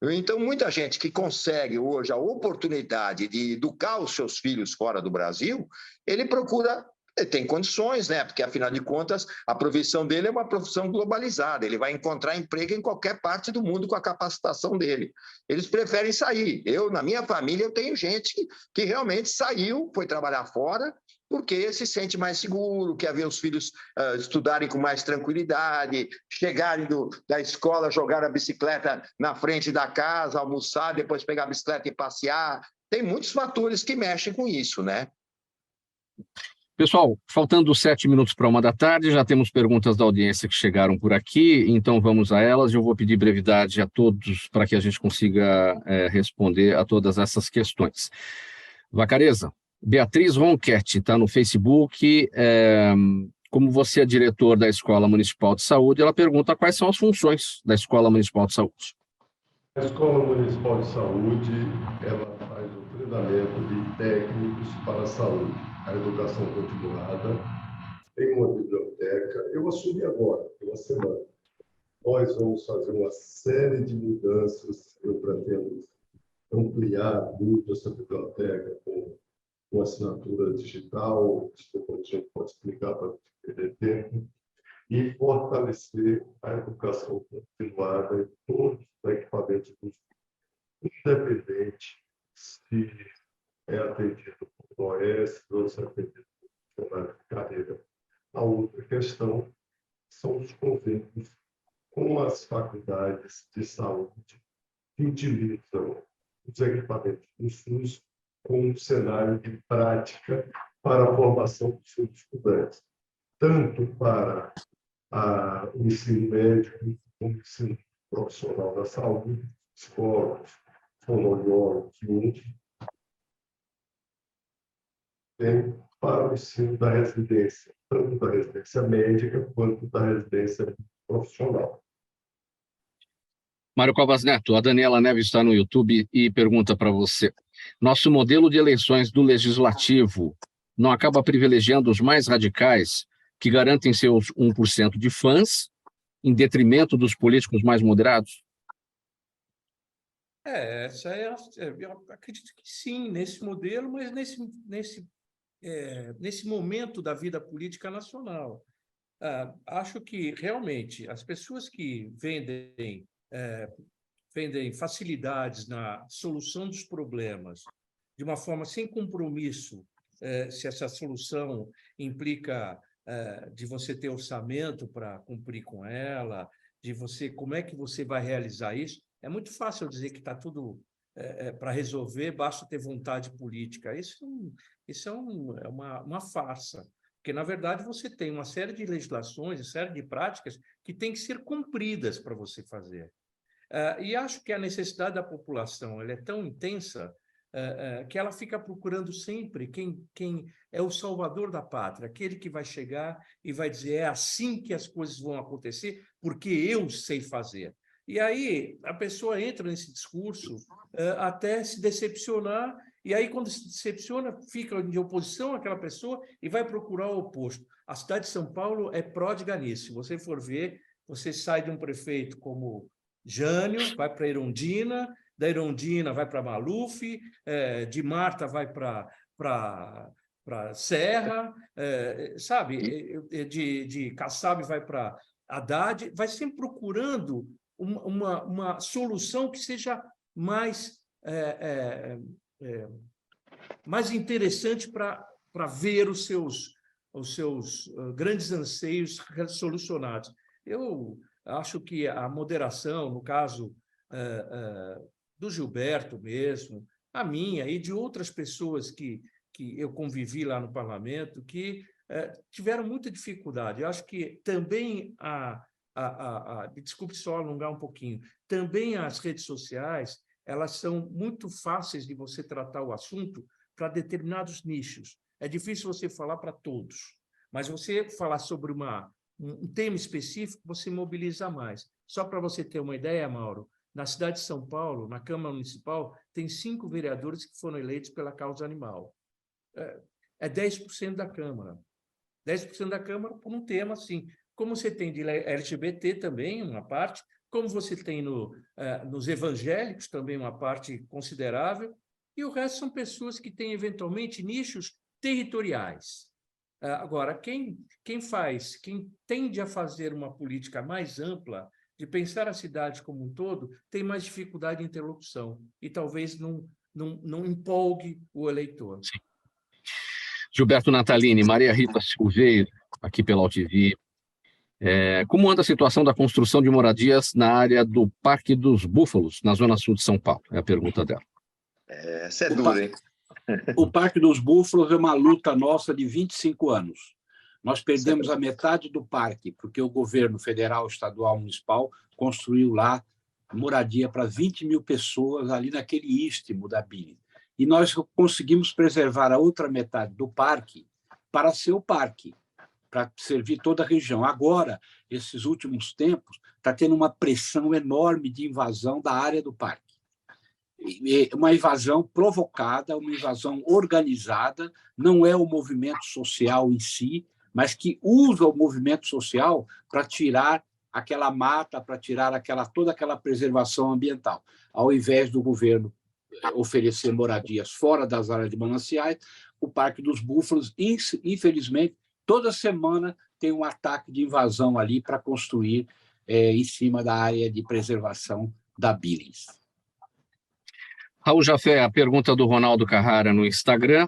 Então, muita gente que consegue hoje a oportunidade de educar os seus filhos fora do Brasil, ele procura. Ele tem condições, né? Porque, afinal de contas, a profissão dele é uma profissão globalizada. Ele vai encontrar emprego em qualquer parte do mundo com a capacitação dele. Eles preferem sair. Na minha família, eu tenho gente que realmente saiu, foi trabalhar fora, porque se sente mais seguro, quer ver os filhos estudarem com mais tranquilidade, chegarem da escola, jogar a bicicleta na frente da casa, almoçar, depois pegar a bicicleta e passear. Tem muitos fatores que mexem com isso, né? Pessoal, faltando 7 minutos para 13h, já temos perguntas da audiência que chegaram por aqui, então vamos a elas. Eu vou pedir brevidade a todos para que a gente consiga responder a todas essas questões. Vacareza, Beatriz Ronquete está no Facebook. Como você é diretor da Escola Municipal de Saúde, ela pergunta quais são as funções da Escola Municipal de Saúde. A Escola Municipal de Saúde, ela faz o treinamento de técnicos para a saúde, a educação continuada, tem uma biblioteca. Eu assumi agora, uma semana. Nós vamos fazer uma série de mudanças. Eu pretendo ampliar muito essa biblioteca com assinatura digital, depois a gente pode explicar para perder tempo, e fortalecer a educação continuada em todos os equipamentos do independente se é atendido por OS ou se é atendido por funcionário de carreira. A outra questão são os convênios com as faculdades de saúde que utilizam os equipamentos do SUS com um cenário de prática para a formação dos seus estudantes, tanto para o ensino médio como o ensino profissional da saúde, psicólogos, fonoaudiólogos e outros, para o ensino da residência, tanto da residência médica quanto da residência profissional. Mário Covas Neto, a Daniela Neves está no YouTube e pergunta para você: nosso modelo de eleições do Legislativo não acaba privilegiando os mais radicais, que garantem seus 1% de fãs, em detrimento dos políticos mais moderados? Eu acredito que sim, nesse modelo, mas nesse momento da vida política nacional. Acho que, realmente, as pessoas que vendem facilidades na solução dos problemas de uma forma sem compromisso, se essa solução implica de você ter orçamento para cumprir com ela, como é que você vai realizar isso. É muito fácil dizer que está tudo para resolver, basta ter vontade política. Isso é uma farsa, porque, na verdade, você tem uma série de legislações, uma série de práticas que têm que ser cumpridas para você fazer. E acho que a necessidade da população ela é tão intensa que ela fica procurando sempre quem é o salvador da pátria, aquele que vai chegar e vai dizer é assim que as coisas vão acontecer, porque eu sei fazer. E aí a pessoa entra nesse discurso até se decepcionar, e aí quando se decepciona, fica de oposição àquela pessoa e vai procurar o oposto. A cidade de São Paulo é pródiga nisso. Se você for ver, você sai de um prefeito como Jânio, vai para Erundina, da Erundina vai para Maluf, de Marta vai para Serra, sabe? De Kassab vai para Haddad, vai sempre procurando uma solução que seja mais interessante para ver os seus grandes anseios solucionados. Eu acho que a moderação, no caso do Gilberto mesmo, a minha e de outras pessoas que eu convivi lá no parlamento, que tiveram muita dificuldade. Eu acho que também desculpe só alongar um pouquinho, também as redes sociais, elas são muito fáceis de você tratar o assunto para determinados nichos. É difícil você falar para todos, mas você falar sobre um tema específico, você mobiliza mais. Só para você ter uma ideia, Mauro, na cidade de São Paulo, na Câmara Municipal, tem 5 vereadores que foram eleitos pela causa animal. É 10% da Câmara. 10% da Câmara por um tema assim. Como você tem de LGBT também, uma parte, como você tem nos evangélicos também uma parte considerável, e o resto são pessoas que têm, eventualmente, nichos territoriais. Agora, quem tende a fazer uma política mais ampla, de pensar a cidade como um todo, tem mais dificuldade de interlocução e talvez não empolgue o eleitor. Sim. Gilberto Natalini, Maria Rita Silveira, aqui pela UTV. Como anda a situação da construção de moradias na área do Parque dos Búfalos, na zona sul de São Paulo? É a pergunta dela. Essa é dura, hein? O Parque dos Búfalos é uma luta nossa de 25 anos. Nós perdemos a metade do parque, porque o governo federal, estadual, municipal construiu lá moradia para 20 mil pessoas ali naquele istmo da Billings. E nós conseguimos preservar a outra metade do parque para ser o parque, para servir toda a região. Agora, esses últimos tempos, está tendo uma pressão enorme de invasão da área do parque. Uma invasão provocada, uma invasão organizada, não é o movimento social em si, mas que usa o movimento social para tirar aquela mata, para tirar toda aquela preservação ambiental. Ao invés do governo oferecer moradias fora das áreas de mananciais, o Parque dos Búfalos, infelizmente, toda semana tem um ataque de invasão ali para construir em cima da área de preservação da Billings. Raul Jafé, a pergunta do Ronaldo Carrara no Instagram.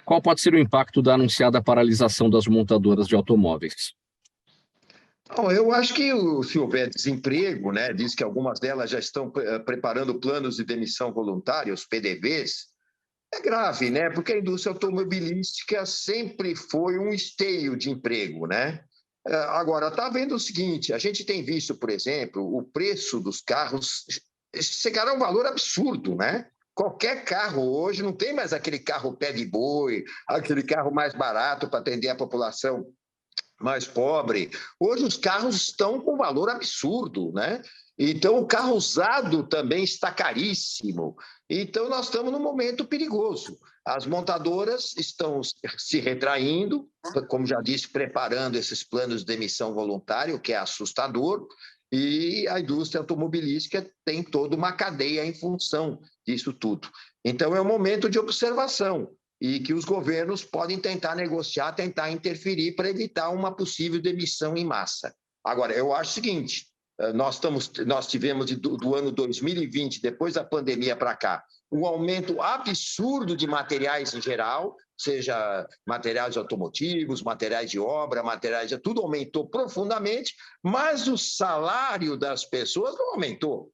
Qual pode ser o impacto da anunciada paralisação das montadoras de automóveis? Bom, eu acho que se houver desemprego, né, diz que algumas delas já estão preparando planos de demissão voluntária, os PDVs, É grave, né? Porque a indústria automobilística sempre foi um esteio de emprego, né? Agora, está vendo o seguinte, a gente tem visto, por exemplo, o preço dos carros chegar a um valor absurdo, né? Qualquer carro hoje não tem mais aquele carro pé de boi, aquele carro mais barato para atender a população mais pobre. Hoje os carros estão com valor absurdo, né? Então o carro usado também está caríssimo. Então nós estamos num momento perigoso. As montadoras estão se retraindo, como já disse, preparando esses planos de emissão voluntária, o que é assustador, e a indústria automobilística tem toda uma cadeia em função disso tudo. Então é um momento de observação, e que os governos podem tentar negociar, tentar interferir para evitar uma possível demissão em massa. Agora, eu acho o seguinte, nós tivemos do ano 2020, depois da pandemia para cá, um aumento absurdo de materiais em geral, seja materiais automotivos, materiais de obra, tudo aumentou profundamente, mas o salário das pessoas não aumentou.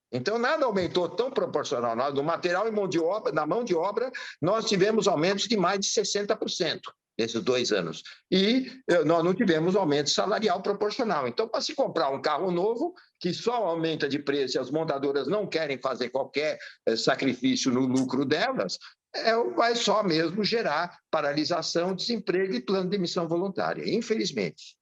Então, nada aumentou tão proporcional. No material e mão de obra, na mão de obra, nós tivemos aumentos de mais de 60% nesses 2 anos. E nós não tivemos aumento salarial proporcional. Então, para se comprar um carro novo, que só aumenta de preço e as montadoras não querem fazer qualquer sacrifício no lucro delas, vai só mesmo gerar paralisação, desemprego e plano de emissão voluntária, infelizmente.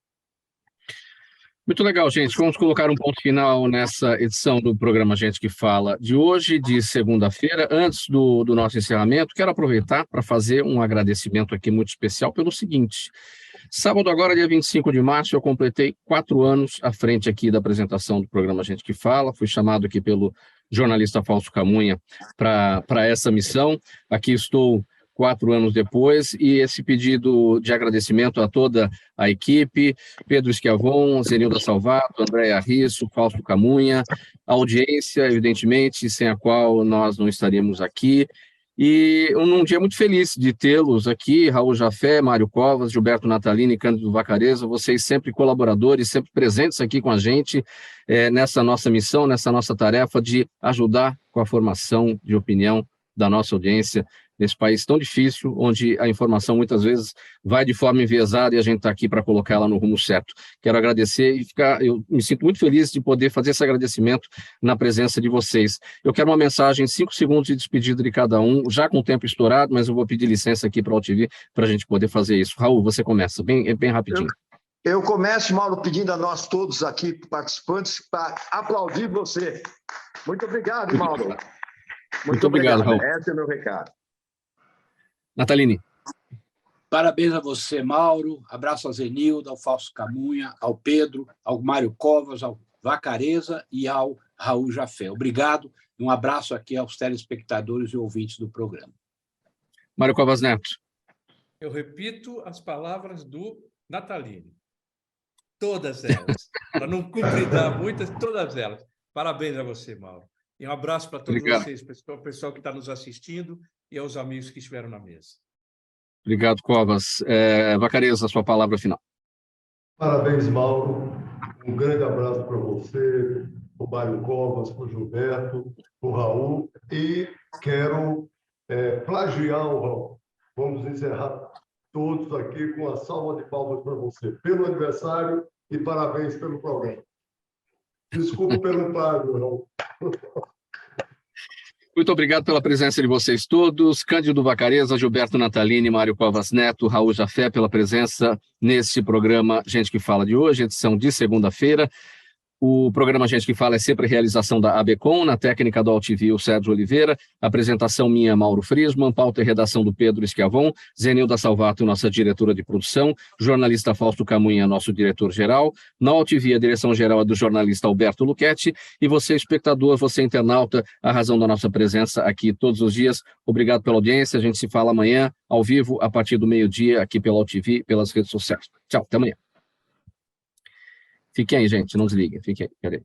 Muito legal, gente. Vamos colocar um ponto final nessa edição do programa Gente que Fala de hoje, de segunda-feira. Antes do nosso encerramento, quero aproveitar para fazer um agradecimento aqui muito especial pelo seguinte. Sábado agora, dia 25 de março, eu completei 4 anos à frente aqui da apresentação do programa Gente que Fala. Fui chamado aqui pelo jornalista Fausto Camunha para essa missão. Aqui estou 4 anos depois, e esse pedido de agradecimento a toda a equipe, Pedro Schiavon, Zenilda Salvato, Andréa Risso, Fausto Camunha, a audiência, evidentemente, sem a qual nós não estaríamos aqui, e num dia muito feliz de tê-los aqui, Raul Jafé, Mário Covas, Gilberto Natalini e Cândido Vacareza, vocês sempre colaboradores, sempre presentes aqui com a gente, nessa nossa missão, nessa nossa tarefa de ajudar com a formação de opinião da nossa audiência, nesse país tão difícil, onde a informação muitas vezes vai de forma enviesada e a gente está aqui para colocar ela no rumo certo. Quero agradecer e eu me sinto muito feliz de poder fazer esse agradecimento na presença de vocês. Eu quero uma mensagem, 5 segundos de despedida de cada um, já com o tempo estourado, mas eu vou pedir licença aqui para o AltV para a gente poder fazer isso. Raul, você começa, bem rapidinho. Eu começo, Mauro, pedindo a nós todos aqui, participantes, para aplaudir você. Muito obrigado, Mauro. Muito obrigado, Raul. Esse é o meu recado. Natalini. Parabéns a você, Mauro. Abraço a Zenilda, ao Fausto Camunha, ao Pedro, ao Mário Covas, ao Vacareza e ao Raul Jafé. Obrigado e um abraço aqui aos telespectadores e ouvintes do programa. Mário Covas Neto. Eu repito as palavras do Natalini. Todas elas. Para não cumpridar muitas, todas elas. Parabéns a você, Mauro. E um abraço para todos vocês, o pessoal que está nos assistindo e aos amigos que estiveram na mesa. Obrigado, Covas. Vacareza, a sua palavra final. Parabéns, Mauro. Um grande abraço para você, para o Mário Covas, para o Gilberto, para o Raul. E quero plagiar o Raul. Vamos encerrar todos aqui com a salva de palmas para você, pelo aniversário e parabéns pelo programa. Desculpa pelo plágio, Raul. Muito obrigado pela presença de vocês todos. Cândido Vacareza, Gilberto Natalini, Mário Covas Neto, Raul Jafé, pela presença nesse programa Gente que Fala de hoje, edição de segunda-feira. O programa Gente que Fala é sempre a realização da ABCom, na técnica do AltV, o Sérgio Oliveira, apresentação minha, Mauro Friesman, pauta e redação do Pedro Schiavon, Zenilda Salvato, nossa diretora de produção, jornalista Fausto Camunha, nosso diretor-geral, na AltV a direção-geral é do jornalista Alberto Luchetti, e você, espectador, você, internauta, a razão da nossa presença aqui todos os dias. Obrigado pela audiência, a gente se fala amanhã, ao vivo, a partir do meio-dia, aqui pela AltV, pelas redes sociais. Tchau, até amanhã. Fiquem aí, gente, não desliguem, fiquem aí, cadê?